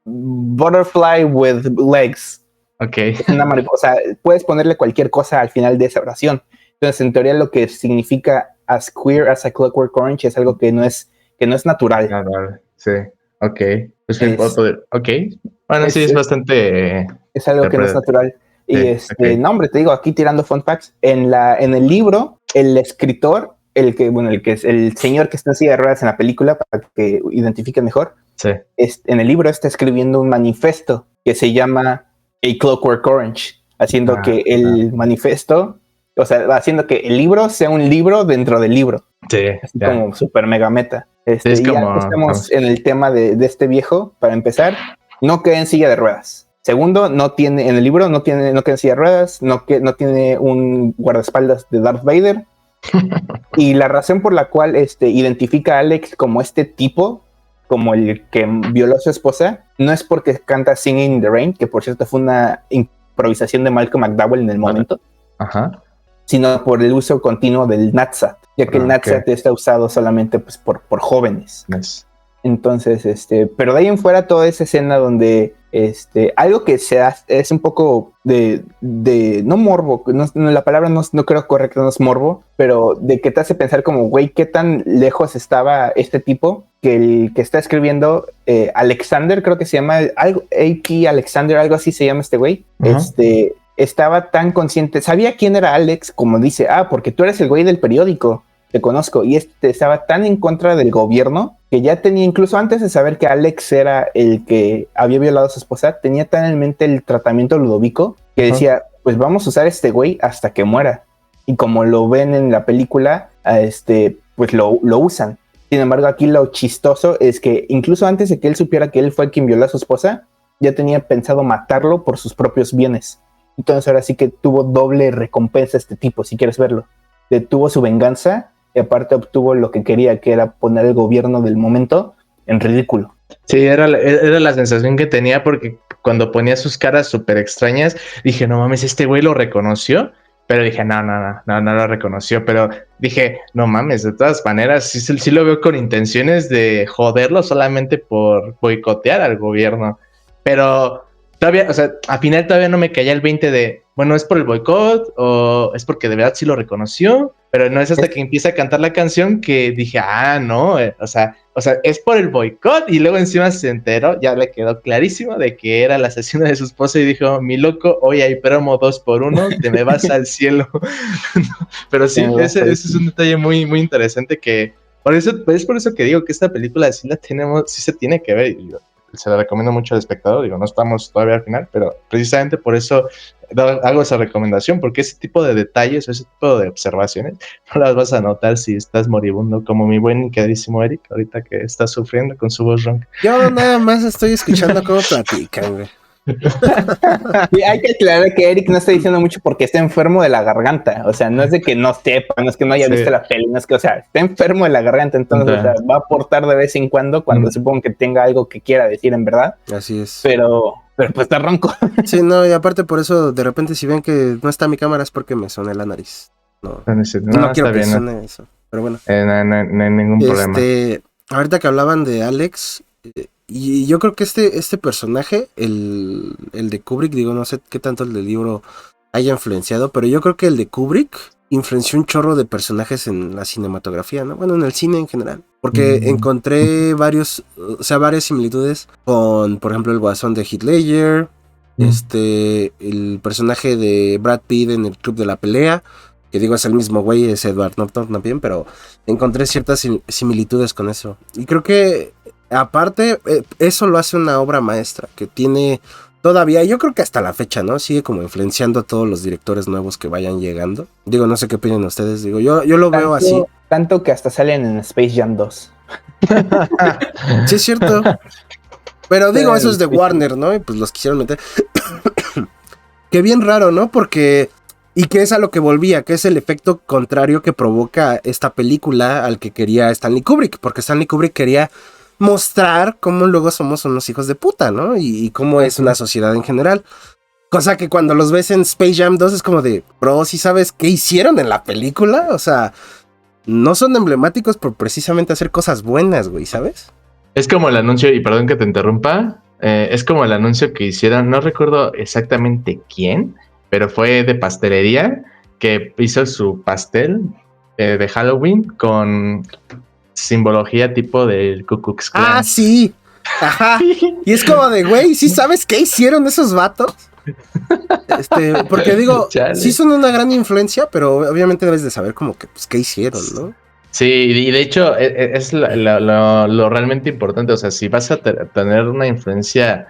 butterfly with legs. Ok. Es una mariposa. Puedes ponerle cualquier cosa al final de esa oración. Entonces, en teoría, lo que significa as queer as a Clockwork Orange es algo que no es natural. Sí, ok. Pues ok. Bueno, sí, es bastante... Es algo que no es natural. Y no, hombre, te digo, aquí tirando fun facts, en el libro, el escritor, el que es el señor que está en silla de ruedas en la película, para que identifiquen mejor, en el libro está escribiendo un manifiesto que se llama A Clockwork Orange, haciendo que el manifiesto, o sea, haciendo que el libro sea un libro dentro del libro. Sí. Así como super mega meta. Es y ya estamos en el tema de este viejo. Para empezar, no queda en silla de ruedas. Segundo, en el libro no queda en silla de ruedas, no tiene un guardaespaldas de Darth Vader. Y la razón por la cual identifica a Alex como este tipo, como el que violó a su esposa, no es porque canta Singing in the Rain, que por cierto fue una improvisación de Malcolm McDowell en el momento, sino por el uso continuo del Natsat, ya que el Natsat está usado solamente pues, por jóvenes. Entonces, pero de ahí en fuera toda esa escena donde algo que se hace es un poco de no morbo, la palabra no creo correcta, no es morbo, pero de que te hace pensar como, güey, qué tan lejos estaba este tipo, que el que está escribiendo, Alexander, creo que se llama, algo, AP Alexander, algo así se llama este güey, estaba tan consciente, sabía quién era Alex, como dice, porque tú eres el güey del periódico, te conozco, y estaba tan en contra del gobierno que ya tenía, incluso antes de saber que Alex era el que había violado a su esposa, tenía tan en mente el tratamiento Ludovico que decía, pues vamos a usar a este güey hasta que muera. Y como lo ven en la película, pues lo usan. Sin embargo, aquí lo chistoso es que incluso antes de que él supiera que él fue quien violó a su esposa, ya tenía pensado matarlo por sus propios bienes. Entonces ahora sí que tuvo doble recompensa este tipo, si quieres verlo. Tuvo su venganza y aparte obtuvo lo que quería, que era poner el gobierno del momento en ridículo. Sí, era la sensación que tenía, porque cuando ponía sus caras súper extrañas, dije, no mames, este güey lo reconoció, pero dije, no lo reconoció, pero dije, no mames, de todas maneras, sí lo veo con intenciones de joderlo solamente por boicotear al gobierno, pero todavía, o sea, al final todavía no me caía el 20 de, bueno, ¿es por el boicot o es porque de verdad sí lo reconoció? Pero no es hasta que empieza a cantar la canción que dije, no, o sea, es por el boicot, y luego encima se enteró, ya le quedó clarísimo de que era el asesino de su esposa y dijo, mi loco, hoy hay promo 2x1, te me vas al cielo. Pero sí, ese es un detalle muy, muy interesante que, es por eso que digo que esta película sí se tiene que ver, y se la recomiendo mucho al espectador, no estamos todavía al final, pero precisamente por eso hago esa recomendación, porque ese tipo de detalles o ese tipo de observaciones no las vas a notar si estás moribundo, como mi buen y queridísimo Eric, ahorita que está sufriendo con su voz ronca. Yo nada más estoy escuchando cómo platican, güey. Y hay que aclarar que Eric no está diciendo mucho porque está enfermo de la garganta, o sea, no es de que no sepa, no es que no haya visto la peli, no es que, o sea, está enfermo de la garganta, entonces o sea, va a aportar de vez en cuando supongo que tenga algo que quiera decir en verdad. Así es. Pero pues está ronco. Sí, no, y aparte por eso, de repente si ven que no está mi cámara es porque me soné la nariz. No quiero que suene eso, pero bueno. No hay ningún problema. Ahorita que hablaban de Alex, y yo creo que este personaje, el de Kubrick, digo, no sé qué tanto el del libro haya influenciado, pero yo creo que el de Kubrick influenció un chorro de personajes en la cinematografía, ¿no? Bueno, en el cine en general. Porque encontré varias similitudes con, por ejemplo, el Guasón de Heath Ledger, el personaje de Brad Pitt en el Club de la Pelea, que digo es el mismo güey, es Edward Norton también, pero encontré ciertas similitudes con eso. Y creo que, aparte, eso lo hace una obra maestra, que tiene todavía, yo creo que hasta la fecha, ¿no? Sigue como influenciando a todos los directores nuevos que vayan llegando. Digo, no sé qué opinan ustedes, digo, yo lo veo así. Tanto que hasta salen en Space Jam 2. Sí, es cierto. Pero digo, eso es de Warner, ¿no? Y pues los quisieron meter. Qué bien raro, ¿no? Porque Y que es a lo que volvía, que es el efecto contrario que provoca esta película al que quería Stanley Kubrick, porque Stanley Kubrick quería mostrar cómo luego somos unos hijos de puta, ¿no? Y cómo es una sociedad en general. Cosa que cuando los ves en Space Jam 2 es como de, bro, ¿sí sabes qué hicieron en la película? O sea, no son emblemáticos por precisamente hacer cosas buenas, güey, ¿sabes? Es como el anuncio, y perdón que te interrumpa, es como el anuncio que hicieron, no recuerdo exactamente quién, pero fue de pastelería, que hizo su pastel de Halloween con simbología tipo del Ku Klux Klan. Ah, sí. Ajá. Y es como de, güey, ¿sí sabes qué hicieron esos vatos? Porque digo, Chale. sí son una gran influencia, pero obviamente debes de saber como que, pues, qué hicieron, ¿no? Sí, y de hecho es lo realmente importante. O sea, si vas a tener una influencia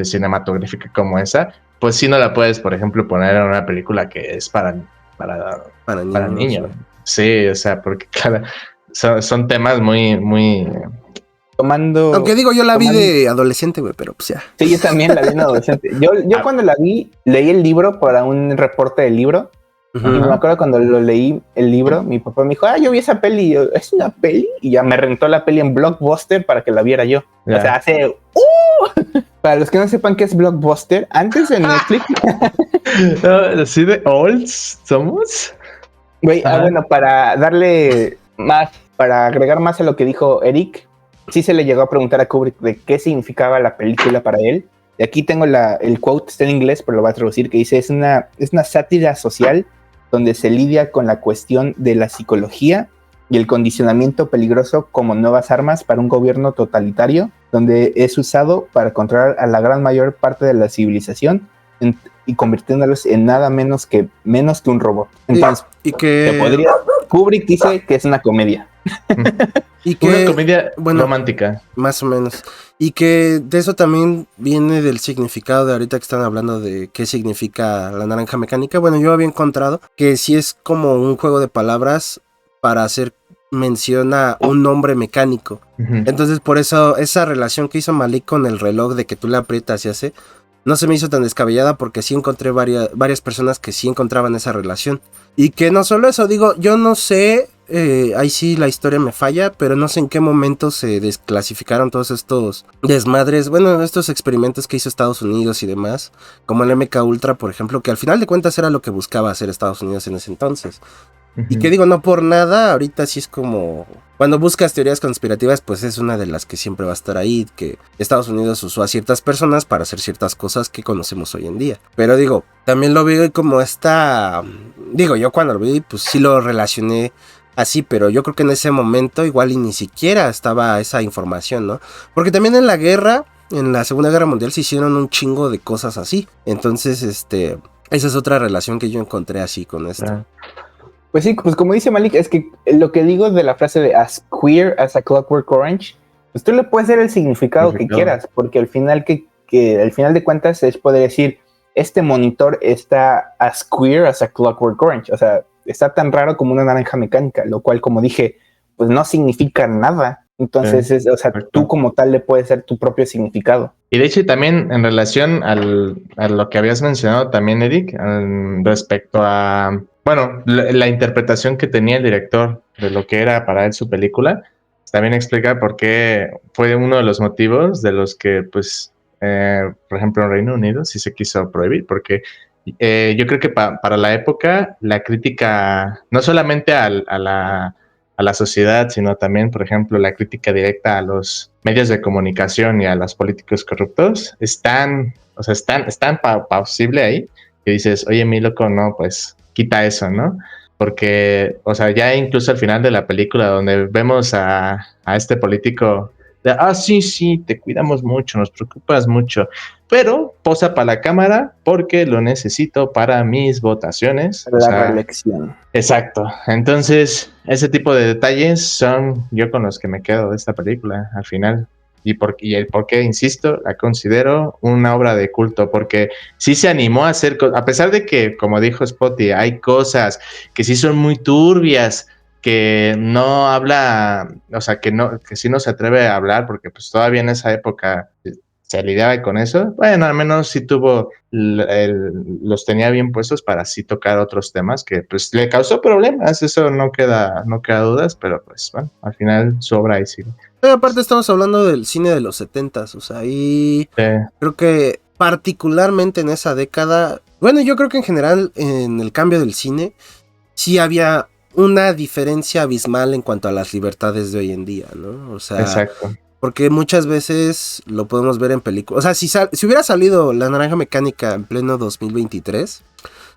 cinematográfica como esa, pues sí no la puedes, por ejemplo, poner en una película que es para niños. Sí, o sea, porque son temas muy... Aunque digo, yo la vi de adolescente, güey, pero pues ya. Sí, yo también la vi de adolescente. Yo cuando la vi, leí el libro para un reporte del libro. Uh-huh. Y me acuerdo cuando lo leí el libro, mi papá me dijo, yo vi esa peli. Y yo, ¿es una peli? Y ya me rentó la peli en Blockbuster para que la viera yo. Yeah. O sea, hace... Para los que no sepan qué es Blockbuster, antes en Netflix... ¿Así de olds somos? Güey, bueno, para darle más, para agregar más a lo que dijo Eric, sí se le llegó a preguntar a Kubrick de qué significaba la película para él. Y aquí tengo el quote, está en inglés, pero lo voy a traducir, que dice, es una sátira social donde se lidia con la cuestión de la psicología y el condicionamiento peligroso como nuevas armas para un gobierno totalitario, donde es usado para controlar a la gran mayor parte de la civilización y convirtiéndolos en nada menos que un robot. Entonces, y que Kubrick dice que es una comedia. Y que, una comedia romántica. Más o menos. Y que de eso también viene del significado de ahorita que están hablando de qué significa la naranja mecánica. Bueno, yo había encontrado que sí es como un juego de palabras para hacer mención a un nombre mecánico. Uh-huh. Entonces por eso esa relación que hizo Malik con el reloj de que tú le aprietas y hace, no se me hizo tan descabellada porque sí encontré varias personas que sí encontraban esa relación. Y que no solo eso, digo, yo no sé, ahí sí la historia me falla, pero no sé en qué momento se desclasificaron todos estos desmadres, bueno, estos experimentos que hizo Estados Unidos y demás, como el MK Ultra, por ejemplo, que al final de cuentas era lo que buscaba hacer Estados Unidos en ese entonces. Uh-huh. Y que digo, no por nada, ahorita sí es como... Cuando buscas teorías conspirativas, pues es una de las que siempre va a estar ahí, que Estados Unidos usó a ciertas personas para hacer ciertas cosas que conocemos hoy en día. Pero digo, también lo veo como digo, yo cuando lo vi, pues sí lo relacioné así, pero yo creo que en ese momento igual y ni siquiera estaba esa información, ¿no? Porque también en la guerra, en la Segunda Guerra Mundial se hicieron un chingo de cosas así. Entonces, esa es otra relación que yo encontré así con esto. Pues sí, pues como dice Malik, es que lo que digo de la frase de as queer as a Clockwork Orange, pues tú le puedes dar el significado que quieras, porque al final al final de cuentas es poder decir, este monitor está as queer as a Clockwork Orange, o sea, está tan raro como una naranja mecánica, lo cual, como dije, pues no significa nada. Entonces, o sea, tú como tal le puedes dar tu propio significado. Y de hecho también en relación a lo que habías mencionado también, Eric, respecto a... Bueno, la interpretación que tenía el director de lo que era para él su película, también explica por qué fue uno de los motivos de los que, pues, por ejemplo, en Reino Unido sí se quiso prohibir, porque yo creo que para la época la crítica, no solamente a la sociedad, sino también, por ejemplo, la crítica directa a los medios de comunicación y a los políticos corruptos, es tan posible ahí, que dices, oye, mi loco, no, pues... quita eso, ¿no? Porque, o sea, ya incluso al final de la película donde vemos a este político de, sí, te cuidamos mucho, nos preocupas mucho, pero posa para la cámara porque lo necesito para mis votaciones. La reelección. Exacto. Entonces, ese tipo de detalles son yo con los que me quedo de esta película al final. Y el por qué, insisto, la considero una obra de culto, porque sí se animó a hacer, a pesar de que, como dijo Spotty, hay cosas que sí son muy turbias, que no habla, o sea, que sí no se atreve a hablar, porque pues todavía en esa época se lidiaba con eso. Bueno, al menos sí tuvo, los tenía bien puestos para así tocar otros temas que pues le causó problemas, eso no queda dudas, pero pues bueno, al final su obra ahí sigue. Pero aparte estamos hablando del cine de los 70s, o sea, y creo que particularmente en esa década, bueno, yo creo que en general en el cambio del cine, sí había una diferencia abismal en cuanto a las libertades de hoy en día, ¿no? O sea, exacto. Porque muchas veces lo podemos ver en películas. O sea, si hubiera salido La Naranja Mecánica en pleno 2023,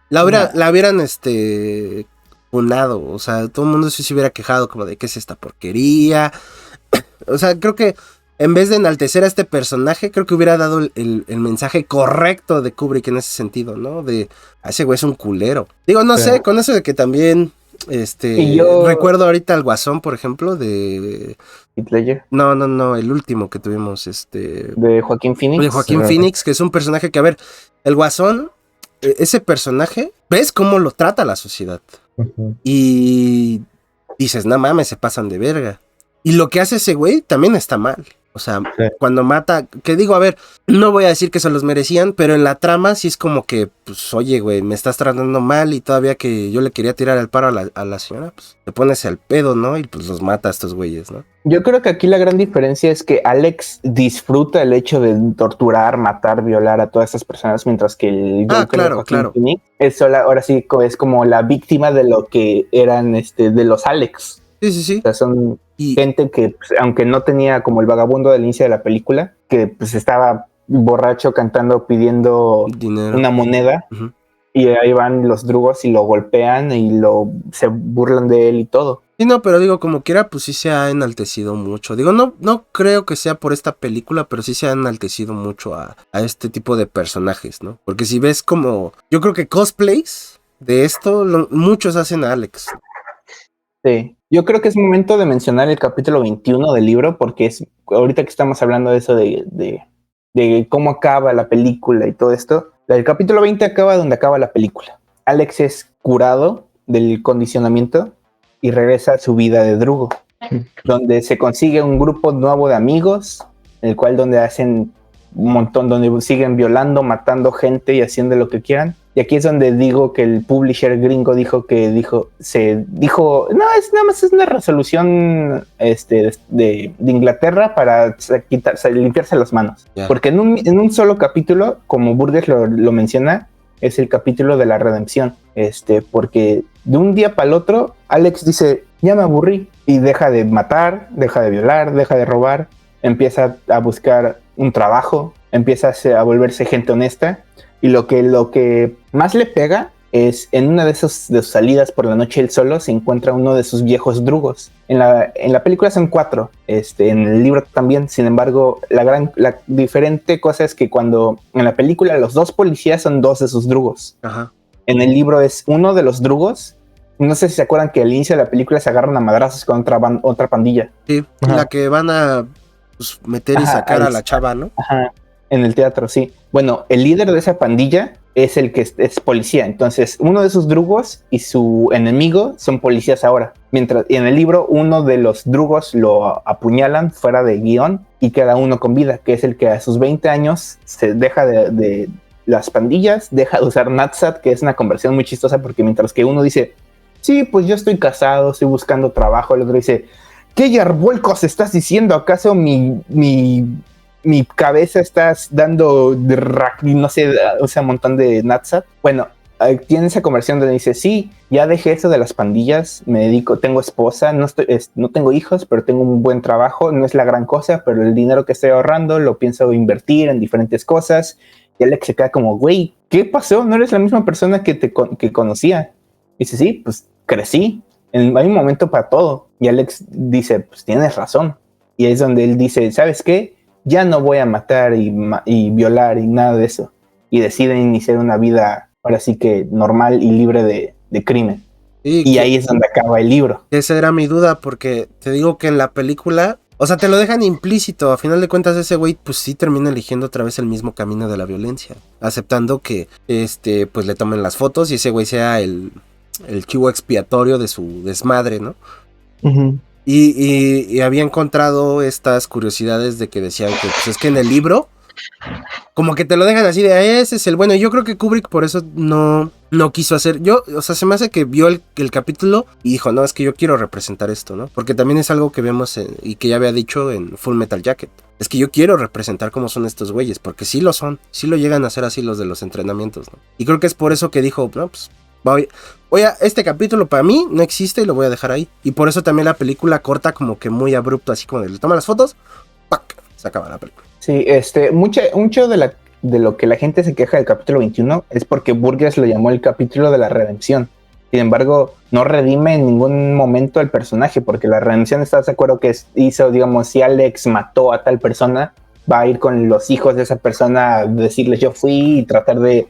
la hubieran funado. O sea, todo el mundo sí se hubiera quejado como de qué es esta porquería. O sea, creo que en vez de enaltecer a este personaje, creo que hubiera dado el mensaje correcto de Kubrick en ese sentido, ¿no? De, ese güey es un culero. Digo, no sé, con eso de que también... recuerdo ahorita al Guasón, por ejemplo, de Hitler. No, el último que tuvimos, de Joaquín Phoenix. De Joaquín Phoenix, que es un personaje que, a ver, el Guasón, ese personaje, ves cómo lo trata la sociedad. Uh-huh. Y dices, no mames, se pasan de verga. Y lo que hace ese güey también está mal. O sea, cuando mata, que digo, a ver, no voy a decir que se los merecían, pero en la trama sí es como que, pues, oye, güey, me estás tratando mal y todavía que yo le quería tirar el paro a la señora, pues, te pones al pedo, ¿no? Y pues los mata a estos güeyes, ¿no? Yo creo que aquí la gran diferencia es que Alex disfruta el hecho de torturar, matar, violar a todas estas personas, mientras que el claro. Phoenix es ahora sí es como la víctima de lo que eran de los Alex. Sí. O sea, son gente que, pues, aunque no tenía como el vagabundo del inicio de la película, que pues estaba borracho cantando, pidiendo dinero, una moneda, uh-huh. Y ahí van los drugos y lo golpean y se burlan de él y todo. Sí, no, pero digo, como quiera, pues sí se ha enaltecido mucho. Digo, no creo que sea por esta película, pero sí se ha enaltecido mucho a este tipo de personajes, ¿no? Porque si ves como, yo creo que cosplays de esto, muchos hacen a Alex. Sí, yo creo que es momento de mencionar el capítulo 21 del libro, porque es ahorita que estamos hablando de eso de cómo acaba la película y todo esto. El capítulo 20 acaba donde acaba la película. Alex es curado del condicionamiento y regresa a su vida de drugo, donde se consigue un grupo nuevo de amigos, en el cual donde hacen un montón, donde siguen violando, matando gente y haciendo lo que quieran. Y aquí es donde digo que el publisher gringo dijo, no, es nada más es una resolución de Inglaterra para limpiarse las manos. Yeah. Porque en un solo capítulo, como Burgess lo menciona, es el capítulo de la redención. Porque de un día para el otro, Alex dice, ya me aburrí. Y deja de matar, deja de violar, deja de robar, empieza a buscar un trabajo, empieza a volverse gente honesta. Y lo que más le pega es en una de sus salidas por la noche él solo se encuentra uno de sus viejos drugos. En la película son 4, en el libro también. Sin embargo, la diferente cosa es que cuando en la película los 2 policías son 2 de sus drugos. Ajá. En el libro es uno de los drugos. No sé si se acuerdan que al inicio de la película se agarran a madrazos con otra pandilla. Sí, ajá. La que van a meter y sacar a la chava, ¿no? Ajá. En el teatro, sí. Bueno, el líder de esa pandilla es el que es policía. Entonces, uno de sus drugos y su enemigo son policías ahora. Mientras en el libro, uno de los drugos lo apuñalan fuera de guión y queda uno con vida, que es el que a sus 20 años se deja de las pandillas, deja de usar Natsat, que es una conversión muy chistosa porque mientras que uno dice, sí, pues yo estoy casado, estoy buscando trabajo, el otro dice, ¿qué yarvuelcos estás diciendo? ¿Acaso mi cabeza estás dando, no sé, o sea, un montón de Natsat? Bueno, tiene esa conversión donde dice, sí, ya dejé eso de las pandillas, me dedico, tengo esposa, no tengo hijos, pero tengo un buen trabajo, no es la gran cosa, pero el dinero que estoy ahorrando lo pienso invertir en diferentes cosas. Y Alex se queda como, güey, ¿qué pasó? No eres la misma persona que conocía. Y dice, sí, pues crecí, hay un momento para todo. Y Alex dice, pues tienes razón. Y es donde él dice, ¿sabes qué? Ya no voy a matar y violar y nada de eso. Y deciden iniciar una vida, ahora sí que normal y libre de crimen. Y ahí es donde acaba el libro. Esa era mi duda, porque te digo que en la película, o sea, te lo dejan implícito. A final de cuentas, ese güey, pues sí termina eligiendo otra vez el mismo camino de la violencia. Aceptando que, pues le tomen las fotos y ese güey sea el chivo expiatorio de su desmadre, ¿no? Uh-huh. Y había encontrado estas curiosidades de que decían que pues es que en el libro Como que te lo dejan así de, ese es el bueno. Yo creo que Kubrick por eso no quiso hacer. O sea, se me hace que vio el capítulo y dijo, no, es que yo quiero representar esto, ¿no? Porque también es algo que vemos y que ya había dicho en Full Metal Jacket. Es que yo quiero representar cómo son estos güeyes, porque sí lo son, sí lo llegan a hacer así los de los entrenamientos, ¿no? Y creo que es por eso que dijo, no, pues, oye, este capítulo para mí no existe y lo voy a dejar ahí. Y por eso también la película corta como que muy abrupto, así como de, le toma las fotos, ¡pac! Se acaba la película. Sí, mucho de lo que la gente se queja del capítulo 21 es porque Burgess lo llamó el capítulo de la redención. Sin embargo, no redime en ningún momento al personaje, porque la redención, ¿estás de acuerdo que hizo, digamos, si Alex mató a tal persona, va a ir con los hijos de esa persona a decirles yo fui y tratar de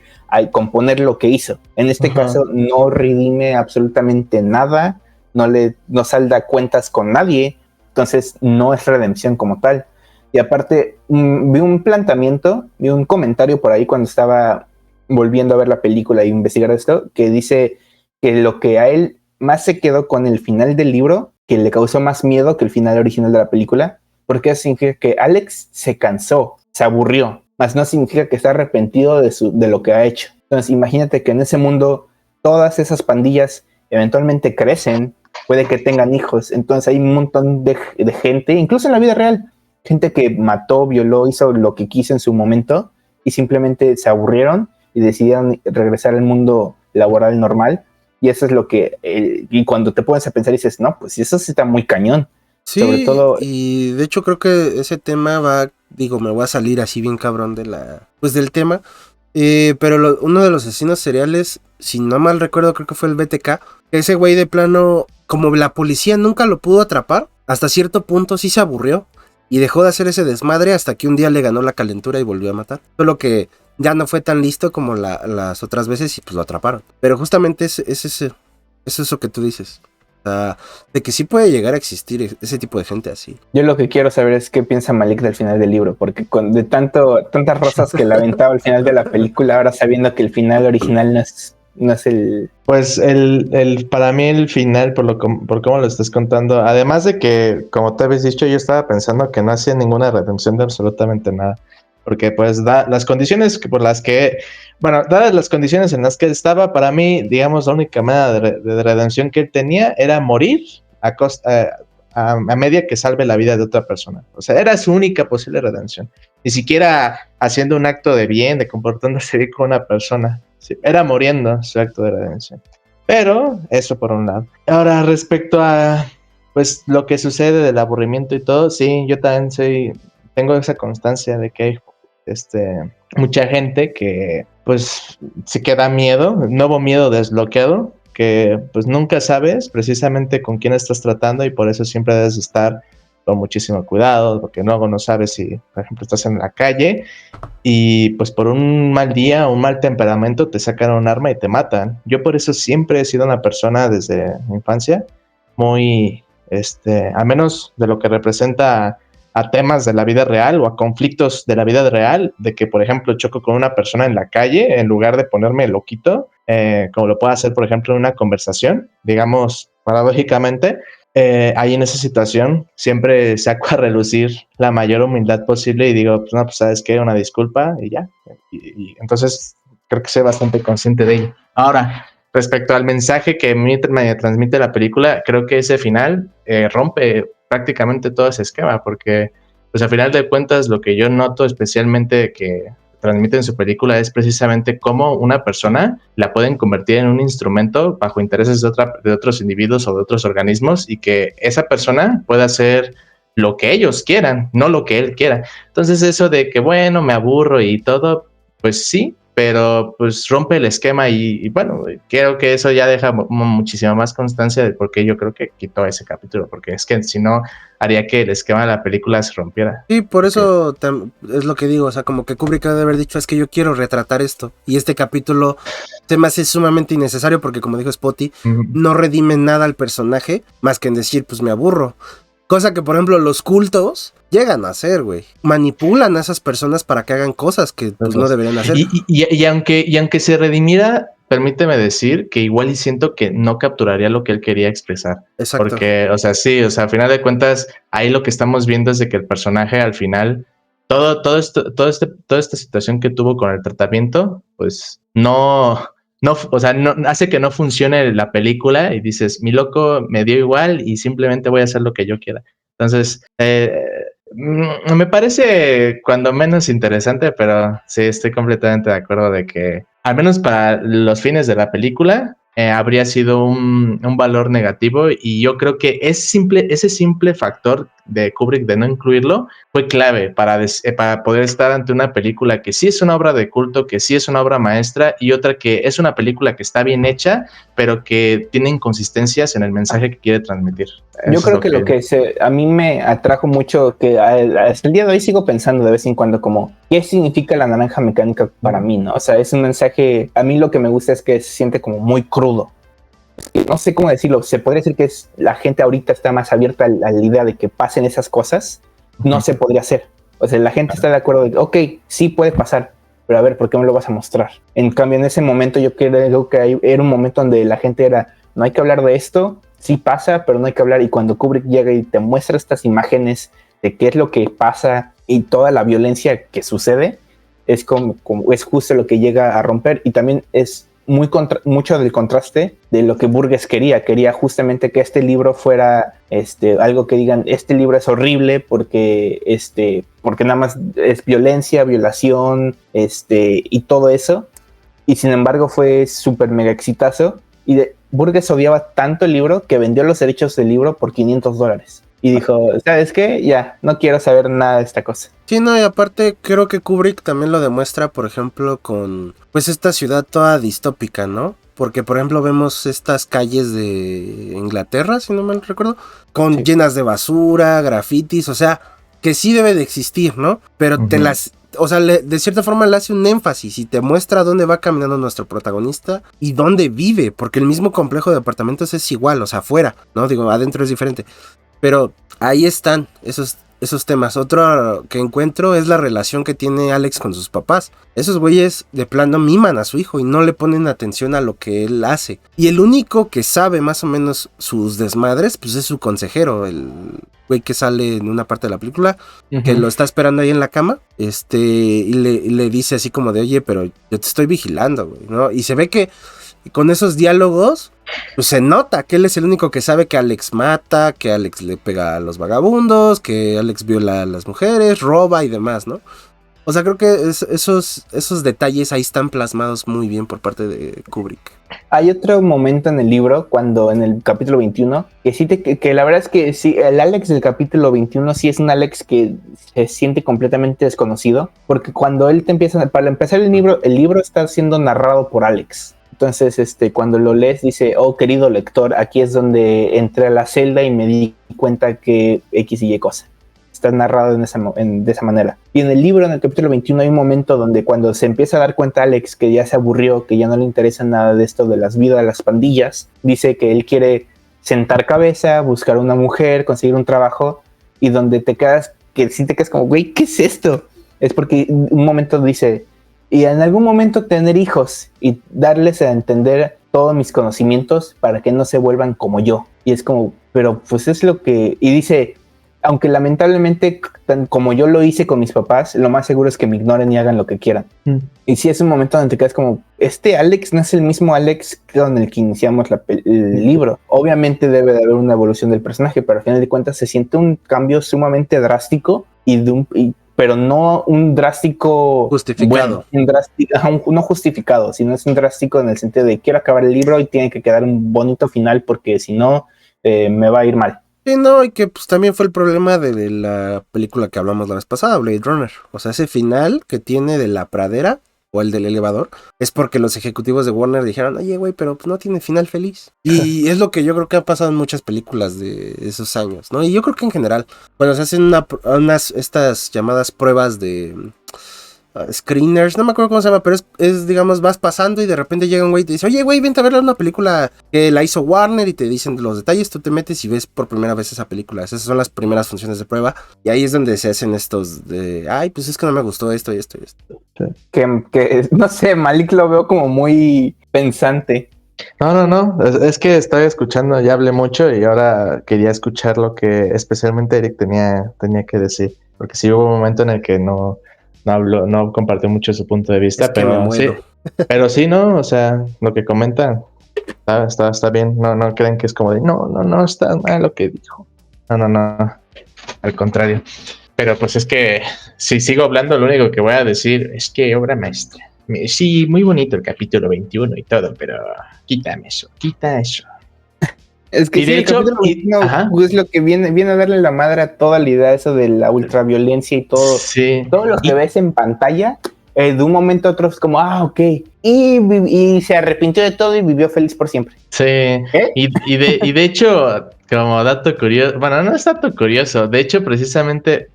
componer lo que hizo? En este caso, no redime absolutamente nada, no salda cuentas con nadie, entonces no es redención como tal. Y aparte, vi un comentario por ahí cuando estaba volviendo a ver la película e investigar esto, que dice que lo que a él más se quedó con el final del libro, que le causó más miedo que el final original de la película, porque eso significa que Alex se cansó, se aburrió, mas no significa que está arrepentido de lo que ha hecho. Entonces imagínate que en ese mundo todas esas pandillas eventualmente crecen, puede que tengan hijos, entonces hay un montón de gente, incluso en la vida real, gente que mató, violó, hizo lo que quiso en su momento y simplemente se aburrieron y decidieron regresar al mundo laboral normal. Y eso es lo que, y cuando te pones a pensar dices, no, pues eso sí está muy cañón. Sí, sobre todo, y de hecho creo que ese tema me voy a salir así bien cabrón del tema. Pero uno de los asesinos seriales, si no mal recuerdo, creo que fue el BTK. Ese güey de plano, como la policía nunca lo pudo atrapar, hasta cierto punto sí se aburrió y dejó de hacer ese desmadre hasta que un día le ganó la calentura y volvió a matar. Solo que ya no fue tan listo como las otras veces y pues lo atraparon. Pero justamente es eso que tú dices. O sea, de que sí puede llegar a existir ese tipo de gente así. Yo lo que quiero saber es qué piensa Malik del final del libro, porque de tantas rosas que le aventaba al final de la película, ahora sabiendo que el final original no es el... Pues para mí el final, por cómo lo estás contando, además de que, como te habéis dicho, yo estaba pensando que no hacía ninguna redención de absolutamente nada, porque pues las condiciones dadas las condiciones en las que él estaba, para mí, digamos, la única manera de redención que él tenía era morir a media que salve la vida de otra persona. O sea, era su única posible redención. Ni siquiera haciendo un acto de bien, de comportándose bien con una persona. Sí, era muriendo su acto de redención. Pero eso por un lado. Ahora, respecto a pues lo que sucede del aburrimiento y todo, sí, yo también tengo esa constancia de que hay mucha gente que pues se queda nuevo miedo desbloqueado, que pues nunca sabes precisamente con quién estás tratando y por eso siempre debes estar con muchísimo cuidado, porque luego no sabes si, por ejemplo, estás en la calle y pues por un mal día o un mal temperamento te sacan un arma y te matan. Yo por eso siempre he sido una persona desde mi infancia muy, al menos de lo que representa a temas de la vida real o a conflictos de la vida real, de que, por ejemplo, choco con una persona en la calle, en lugar de ponerme loquito, como lo puedo hacer, por ejemplo, en una conversación, digamos, paradójicamente, ahí en esa situación siempre saco a relucir la mayor humildad posible y digo, pues no, pues sabes qué, una disculpa y ya. Y entonces creo que soy bastante consciente de ello. Ahora, respecto al mensaje que me transmite la película, creo que ese final rompe prácticamente todo ese esquema, porque pues al final de cuentas lo que yo noto especialmente que transmite en su película es precisamente cómo una persona la pueden convertir en un instrumento bajo intereses de otros individuos o de otros organismos y que esa persona pueda hacer lo que ellos quieran, no lo que él quiera. Entonces eso de que bueno, me aburro y todo, pues sí, pero pues rompe el esquema y bueno, creo que eso ya deja muchísima más constancia de por qué yo creo que quitó ese capítulo, porque es que si no haría que el esquema de la película se rompiera. Sí, por eso es lo que digo, o sea, como que Kubrick ha de haber dicho, es que yo quiero retratar esto, y este capítulo se me hace sumamente innecesario porque, como dijo Spotty, no redime nada al personaje, más que en decir, pues me aburro. Cosa que, por ejemplo, los cultos llegan a hacer, güey. Manipulan a esas personas para que hagan cosas que pues, no deberían hacer. Y aunque se redimiera, permíteme decir que igual y siento que no capturaría lo que él quería expresar. Exacto. Porque, o sea, sí, o sea, al final de cuentas, ahí lo que estamos viendo es de que el personaje al final toda esta situación que tuvo con el tratamiento, pues o sea, no hace que no funcione la película y dices, mi loco me dio igual y simplemente voy a hacer lo que yo quiera. Entonces, me parece cuando menos interesante, pero sí, estoy completamente de acuerdo de que, al menos para los fines de la película, habría sido un valor negativo, y yo creo que ese simple factor de Kubrick de no incluirlo fue clave para poder estar ante una película que sí es una obra de culto, que sí es una obra maestra, y otra que es una película que está bien hecha, pero que tiene inconsistencias en el mensaje que quiere transmitir. Yo creo que lo que a mí me atrajo mucho, que hasta el día de hoy sigo pensando de vez en cuando como, ¿qué significa la naranja mecánica para mí, no? O sea, es un mensaje, a mí lo que me gusta es que se siente como muy crudo. No sé cómo decirlo, se podría decir que la gente ahorita está más abierta a la idea de que pasen esas cosas, no se podría hacer. O sea, la gente está de acuerdo de, ok, sí puede pasar, pero a ver, ¿por qué me lo vas a mostrar? En cambio, en ese momento yo creo que era un momento donde la gente era, no hay que hablar de esto, sí pasa, pero no hay que hablar. Y cuando Kubrick llega y te muestra estas imágenes de qué es lo que pasa y toda la violencia que sucede, es como es justo lo que llega a romper. Y también es mucho del contraste de lo que Burgess quería justamente que este libro fuera algo que digan, este libro es horrible porque nada más es violencia, violación, y todo eso, y sin embargo fue súper mega exitazo, y Burgess odiaba tanto el libro que vendió los derechos del libro por $500 y dijo, ¿sabes qué? Ya, no quiero saber nada de esta cosa. Sí, no, y aparte creo que Kubrick también lo demuestra, por ejemplo, con pues esta ciudad toda distópica, ¿no? Porque, por ejemplo, vemos estas calles de Inglaterra, si no mal recuerdo, con llenas de basura, grafitis, o sea, que sí debe de existir, ¿no? Pero o sea, de cierta forma le hace un énfasis y te muestra dónde va caminando nuestro protagonista y dónde vive, porque el mismo complejo de apartamentos es igual, o sea, afuera, ¿no? Digo, adentro es diferente. Pero ahí están esos temas. Otro que encuentro es la relación que tiene Alex con sus papás. Esos güeyes de plano miman a su hijo y no le ponen atención a lo que él hace. Y el único que sabe más o menos sus desmadres, pues es su consejero, el güey que sale en una parte de la película, que lo está esperando ahí en la cama, y le dice así como de, oye, pero yo te estoy vigilando, güey, ¿no? Y se ve que con esos diálogos, pues se nota que él es el único que sabe que Alex mata, que Alex le pega a los vagabundos, que Alex viola a las mujeres, roba y demás, ¿no? O sea, creo que esos detalles ahí están plasmados muy bien por parte de Kubrick. Hay otro momento en el libro, cuando en el capítulo 21, que sí que la verdad es que sí, el Alex del capítulo 21 sí es un Alex que se siente completamente desconocido, porque cuando él para empezar el libro está siendo narrado por Alex. Entonces, cuando lo lees, dice, oh, querido lector, aquí es donde entré a la celda y me di cuenta que X y Y cosa. Está narrado de esa manera. Y en el libro, en el capítulo 21, hay un momento donde cuando se empieza a dar cuenta Alex que ya se aburrió, que ya no le interesa nada de esto de las vidas de las pandillas, dice que él quiere sentar cabeza, buscar una mujer, conseguir un trabajo, y donde te quedas, que sí te quedas como, güey, ¿qué es esto? Es porque un momento dice, y en algún momento tener hijos y darles a entender todos mis conocimientos para que no se vuelvan como yo. Y es como, pero pues es lo que... Y dice, aunque lamentablemente, como yo lo hice con mis papás, lo más seguro es que me ignoren y hagan lo que quieran. Y sí es un momento donde te quedas como, Alex no es el mismo Alex con el que iniciamos el libro. Obviamente debe de haber una evolución del personaje, pero al final de cuentas se siente un cambio sumamente drástico pero no un drástico justificado. Bueno, no justificado, sino es un drástico en el sentido de quiero acabar el libro y tiene que quedar un bonito final porque si no me va a ir mal. Sí, no, y que pues también fue el problema de la película que hablamos la vez pasada, Blade Runner. O sea, ese final que tiene de la pradera o el del elevador, es porque los ejecutivos de Warner dijeron, oye, güey, pero pues no tiene final feliz. Y es lo que yo creo que ha pasado en muchas películas de esos años, ¿no? Y yo creo que en general, cuando se hacen estas llamadas pruebas de screeners, no me acuerdo cómo se llama, pero es digamos, vas pasando y de repente llega un güey y te dice, oye, güey, vente a ver una película que la hizo Warner, y te dicen los detalles, tú te metes y ves por primera vez esa película. Esas son las primeras funciones de prueba, y ahí es donde se hacen estos de, ay, pues es que no me gustó esto y esto y esto. Que no sé, Malik lo veo como muy pensante. No, es que estaba escuchando, ya hablé mucho y ahora quería escuchar lo que especialmente Eric tenía que decir. porque sí hubo un momento en el que no habló, no compartió mucho su punto de vista, Es que me muero. pero sí, ¿no? O sea, lo que comentan está bien, no creen que es como de, no, está mal lo que dijo. No, al contrario. Pero pues es que si sigo hablando, lo único que voy a decir es que obra maestra. Sí, muy bonito el capítulo 21 y todo, pero quita eso. Es que Y sí, de el hecho, capítulo 21 es lo que viene a darle la madre a toda la idea eso de la ultraviolencia y todo. sí. Todo lo que ves en pantalla, de un momento a otro es como, ok. Y se arrepintió de todo y vivió feliz por siempre. Sí, y de hecho, como dato curioso, bueno, no es dato curioso, de hecho, precisamente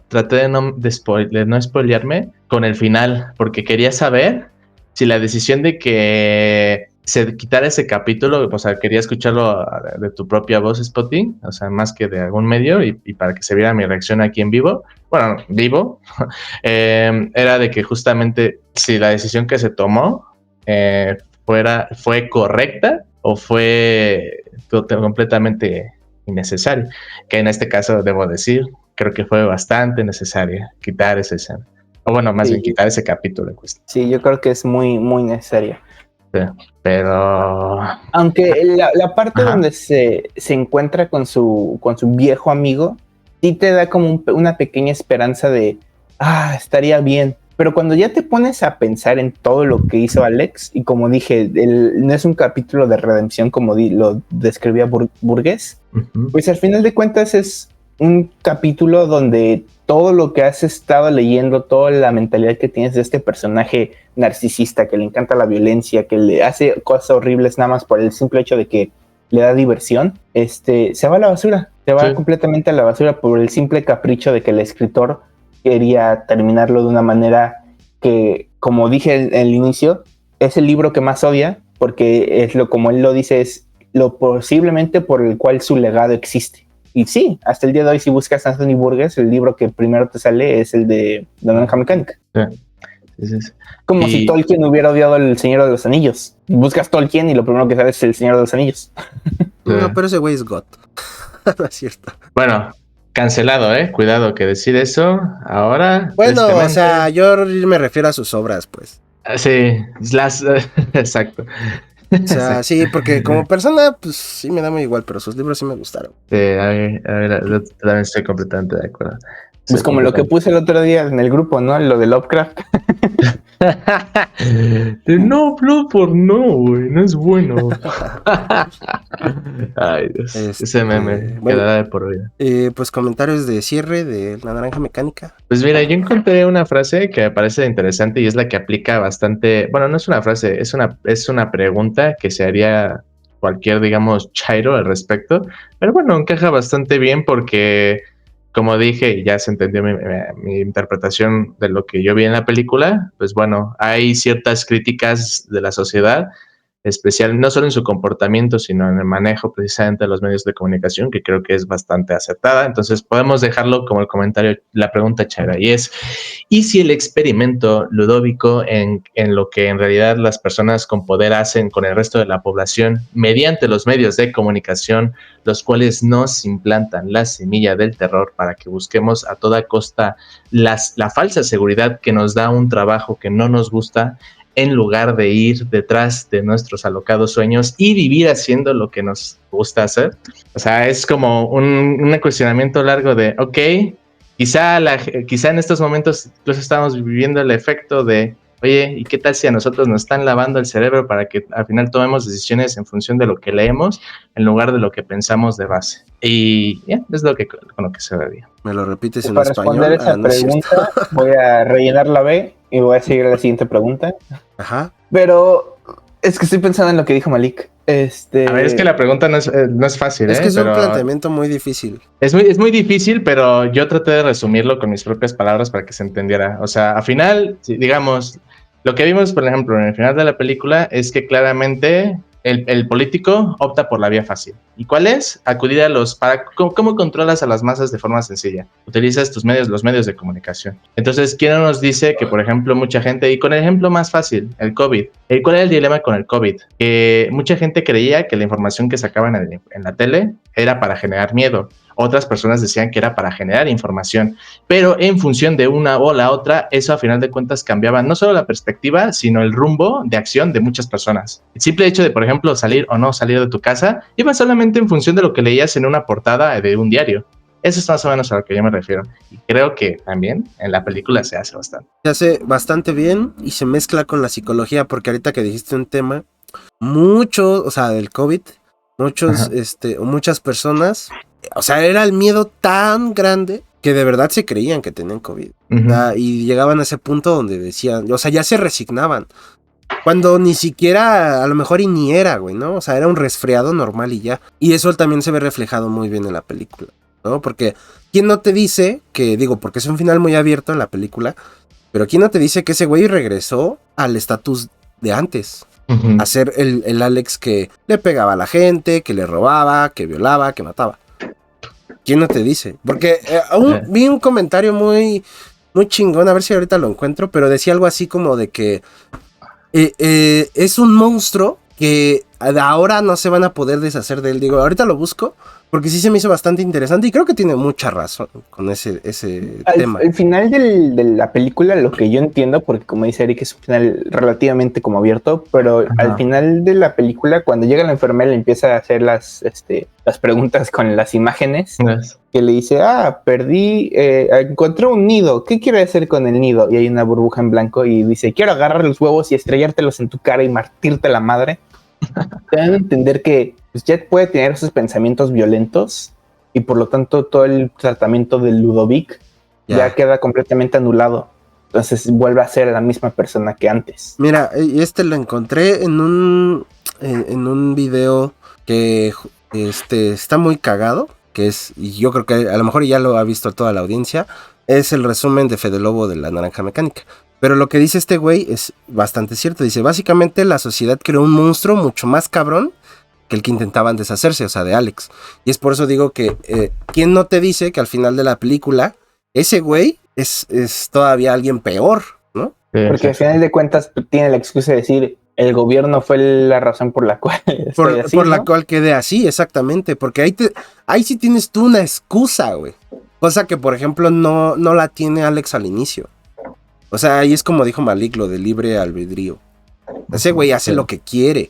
traté de no spoilearme con el final, porque quería saber si la decisión de que se quitara ese capítulo, o sea, quería escucharlo de tu propia voz, Spotty, o sea, más que de algún medio, y para que se viera mi reacción aquí en vivo, bueno, vivo, era de que justamente si la decisión que se tomó fue correcta o fue completamente innecesario, que en este caso debo decir, creo que fue bastante necesario quitar esa escena, o bueno, más bien quitar ese capítulo en cuestión. Sí, yo creo que es muy, muy necesario. Pero aunque la parte donde se encuentra con su viejo amigo, sí te da como una pequeña esperanza de, estaría bien. Pero cuando ya te pones a pensar en todo lo que hizo Alex, y como dije, no es un capítulo de redención como lo describía Burgess, pues al final de cuentas es un capítulo donde todo lo que has estado leyendo, toda la mentalidad que tienes de este personaje narcisista, que le encanta la violencia, que le hace cosas horribles nada más por el simple hecho de que le da diversión, se va a la basura, se va completamente a la basura por el simple capricho de que el escritor quería terminarlo de una manera que, como dije en el inicio, es el libro que más odia, porque como él lo dice, es lo posiblemente por el cual su legado existe. Y sí, hasta el día de hoy, si buscas Anthony Burgess, el libro que primero te sale es el de La Naranja Mecánica. Sí. Como si Tolkien hubiera odiado El Señor de los Anillos. Buscas Tolkien y lo primero que sale es El Señor de los Anillos. No, pero ese güey es God. No es cierto. Bueno, cancelado, cuidado que decir eso ahora. Bueno, o sea, yo me refiero a sus obras, pues. Sí, exacto. O sea, sí, porque como persona, pues sí me da muy igual, pero sus libros sí me gustaron. Sí, a ver, yo también estoy completamente de acuerdo. Pues como lo que puse el otro día en el grupo, ¿no? Lo de Lovecraft. No, Bloodborne, no, güey, no es bueno. Ay, Dios, ese meme quedará de por vida. Pues comentarios de cierre de La Naranja Mecánica. Pues mira, yo encontré una frase que me parece interesante y es la que aplica bastante. Bueno, no es una frase, es una pregunta que se haría cualquier, digamos, chairo al respecto. Pero bueno, encaja bastante bien porque, como dije, y ya se entendió mi interpretación de lo que yo vi en la película, pues bueno, hay ciertas críticas de la sociedad, especial no solo en su comportamiento, sino en el manejo precisamente de los medios de comunicación, que creo que es bastante acertada. Entonces podemos dejarlo como el comentario, la pregunta chaira, y es, ¿y si el experimento ludóvico en lo que en realidad las personas con poder hacen con el resto de la población mediante los medios de comunicación, los cuales nos implantan la semilla del terror para que busquemos a toda costa la falsa seguridad que nos da un trabajo que no nos gusta, en lugar de ir detrás de nuestros alocados sueños y vivir haciendo lo que nos gusta hacer? O sea, es como un cuestionamiento largo de, ok, quizá en estos momentos incluso estamos viviendo el efecto de, oye, ¿y qué tal si a nosotros nos están lavando el cerebro para que al final tomemos decisiones en función de lo que leemos en lugar de lo que pensamos de base? Y es con lo que se veía. ¿Me lo repites en para español? Para responder esa pregunta, voy a rellenar la B y voy a seguir a la siguiente pregunta. Ajá. Pero es que estoy pensando en lo que dijo Malik. A ver, es que la pregunta no es fácil. Es que es un planteamiento muy difícil. Es muy difícil, pero yo traté de resumirlo con mis propias palabras para que se entendiera. O sea, al final, digamos, lo que vimos, por ejemplo, en el final de la película es que claramente el político opta por la vía fácil. ¿Y cuál es? Acudir a ¿cómo controlas a las masas de forma sencilla? Utilizas los medios de comunicación. Entonces, ¿quién no nos dice que, por ejemplo, mucha gente, y con el ejemplo más fácil, el COVID, ¿cuál era el dilema con el COVID? Que mucha gente creía que la información que sacaban en la tele era para generar miedo. otras personas decían que era para generar información, pero en función de una o la otra, eso a final de cuentas cambiaba no solo la perspectiva, sino el rumbo de acción de muchas personas. El simple hecho de, por ejemplo, salir o no salir de tu casa, iba solamente en función de lo que leías en una portada de un diario. Eso es más o menos a lo que yo me refiero. Y creo que también en la película se hace bastante. Se hace bastante bien y se mezcla con la psicología, porque ahorita que dijiste un tema, muchos, o sea, del COVID, muchas personas, o sea, era el miedo tan grande que de verdad se creían que tenían COVID. O sea, y llegaban a ese punto donde decían, o sea, ya se resignaban. Cuando ni siquiera, a lo mejor y ni era, güey, ¿no? O sea, era un resfriado normal y ya. Y eso también se ve reflejado muy bien en la película, ¿no? Porque ¿quién no te dice que, digo, porque es un final muy abierto en la película, pero quién no te dice que ese güey regresó al estatus de antes? A ser el Alex que le pegaba a la gente, que le robaba, que violaba, que mataba. ¿Quién no te dice? Porque vi un comentario muy, muy chingón, a ver si ahorita lo encuentro, pero decía algo así como de que es un monstruo que ahora no se van a poder deshacer de él. Digo, ahorita lo busco porque sí se me hizo bastante interesante y creo que tiene mucha razón con ese tema. Al final de la película, lo que yo entiendo, porque como dice Eric, es un final relativamente como abierto, pero al final de la película, cuando llega la enfermera y empieza a hacer las preguntas con las imágenes, que le dice, perdí, encontré un nido, ¿qué quiere hacer con el nido? Y hay una burbuja en blanco y dice, quiero agarrar los huevos y estrellártelos en tu cara y martirte la madre. Te dan a entender que pues, Jet puede tener esos pensamientos violentos y por lo tanto todo el tratamiento del Ludovic ya queda completamente anulado. Entonces vuelve a ser la misma persona que antes. Mira, lo encontré en un video que está muy cagado, que es, y yo creo que a lo mejor ya lo ha visto toda la audiencia, es el resumen de Fede Lobo de La Naranja Mecánica. Pero lo que dice este güey es bastante cierto. Dice, básicamente la sociedad creó un monstruo mucho más cabrón que el que intentaban deshacerse, o sea, de Alex. Y es por eso digo que, ¿quién no te dice que al final de la película, ese güey es todavía alguien peor, ¿no? Porque al final de cuentas tiene la excusa de decir, el gobierno fue la razón por la cual la cual quedé así, exactamente. Porque ahí sí tienes tú una excusa, güey. Cosa que, por ejemplo, no la tiene Alex al inicio. O sea, ahí es como dijo Malik, lo de libre albedrío. Ese güey hace lo que quiere.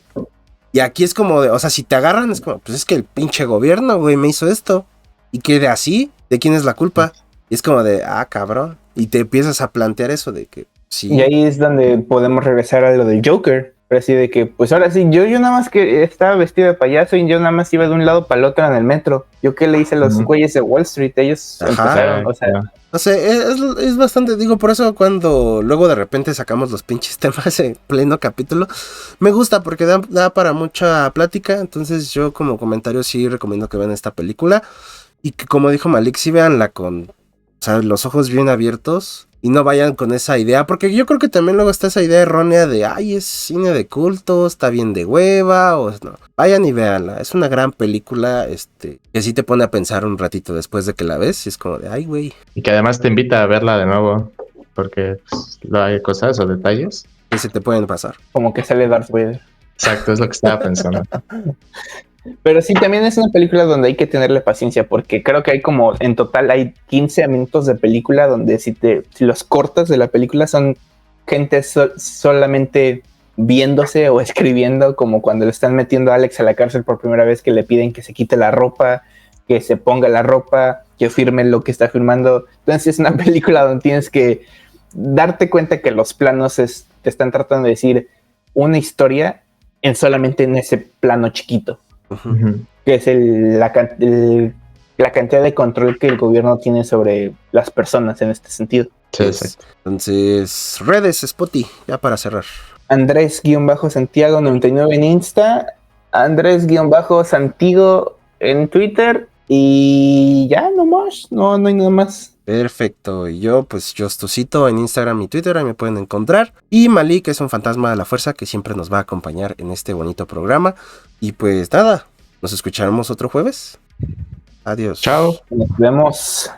Y aquí es como de, o sea, si te agarran, es como, pues es que el pinche gobierno, güey, me hizo esto. Y quede así, ¿de quién es la culpa? Y es como de, cabrón. Y te empiezas a plantear eso de que sí. Y ahí es donde podemos regresar a lo del Joker. Pero así de que, pues ahora sí, yo nada más que estaba vestido de payaso y yo nada más iba de un lado para el otro en el metro. Yo qué le hice a los güeyes de Wall Street, ellos empezaron, o sea... No sé, es bastante, digo, por eso cuando luego de repente sacamos los pinches temas en pleno capítulo, me gusta porque da para mucha plática, entonces yo como comentario sí recomiendo que vean esta película y que como dijo Malik, sí veanla con, o sea, los ojos bien abiertos y no vayan con esa idea, porque yo creo que también luego está esa idea errónea de, es cine de culto, está bien de hueva, o no. Vayan y véanla, es una gran película, que sí te pone a pensar un ratito después de que la ves, y es como de, güey. Y que además te invita a verla de nuevo, porque pues, hay cosas o detalles que se te pueden pasar. Como que sale Darth Vader. Exacto, es lo que estaba pensando. Pero sí, también es una película donde hay que tenerle paciencia, porque creo que hay como, en total hay 15 minutos de película donde si los cortas de la película son gente solamente viéndose o escribiendo, como cuando le están metiendo a Alex a la cárcel por primera vez, que le piden que se quite la ropa, que se ponga la ropa, que firme lo que está firmando. Entonces es una película donde tienes que darte cuenta que los planos te están tratando de decir una historia solamente en ese plano chiquito. Que es la cantidad de control que el gobierno tiene sobre las personas en este sentido. Sí, exacto. Entonces, redes, Spotty, ya para cerrar. Andrés-Santiago 99 en Insta, Andrés-Santiago en Twitter y ya no más, no hay nada más. Perfecto, y yo pues Justosito en Instagram y Twitter, ahí me pueden encontrar. Y Malik es un fantasma de la fuerza que siempre nos va a acompañar en este bonito programa. Y pues nada, nos escucharemos otro jueves. Adiós. Chao. Nos vemos.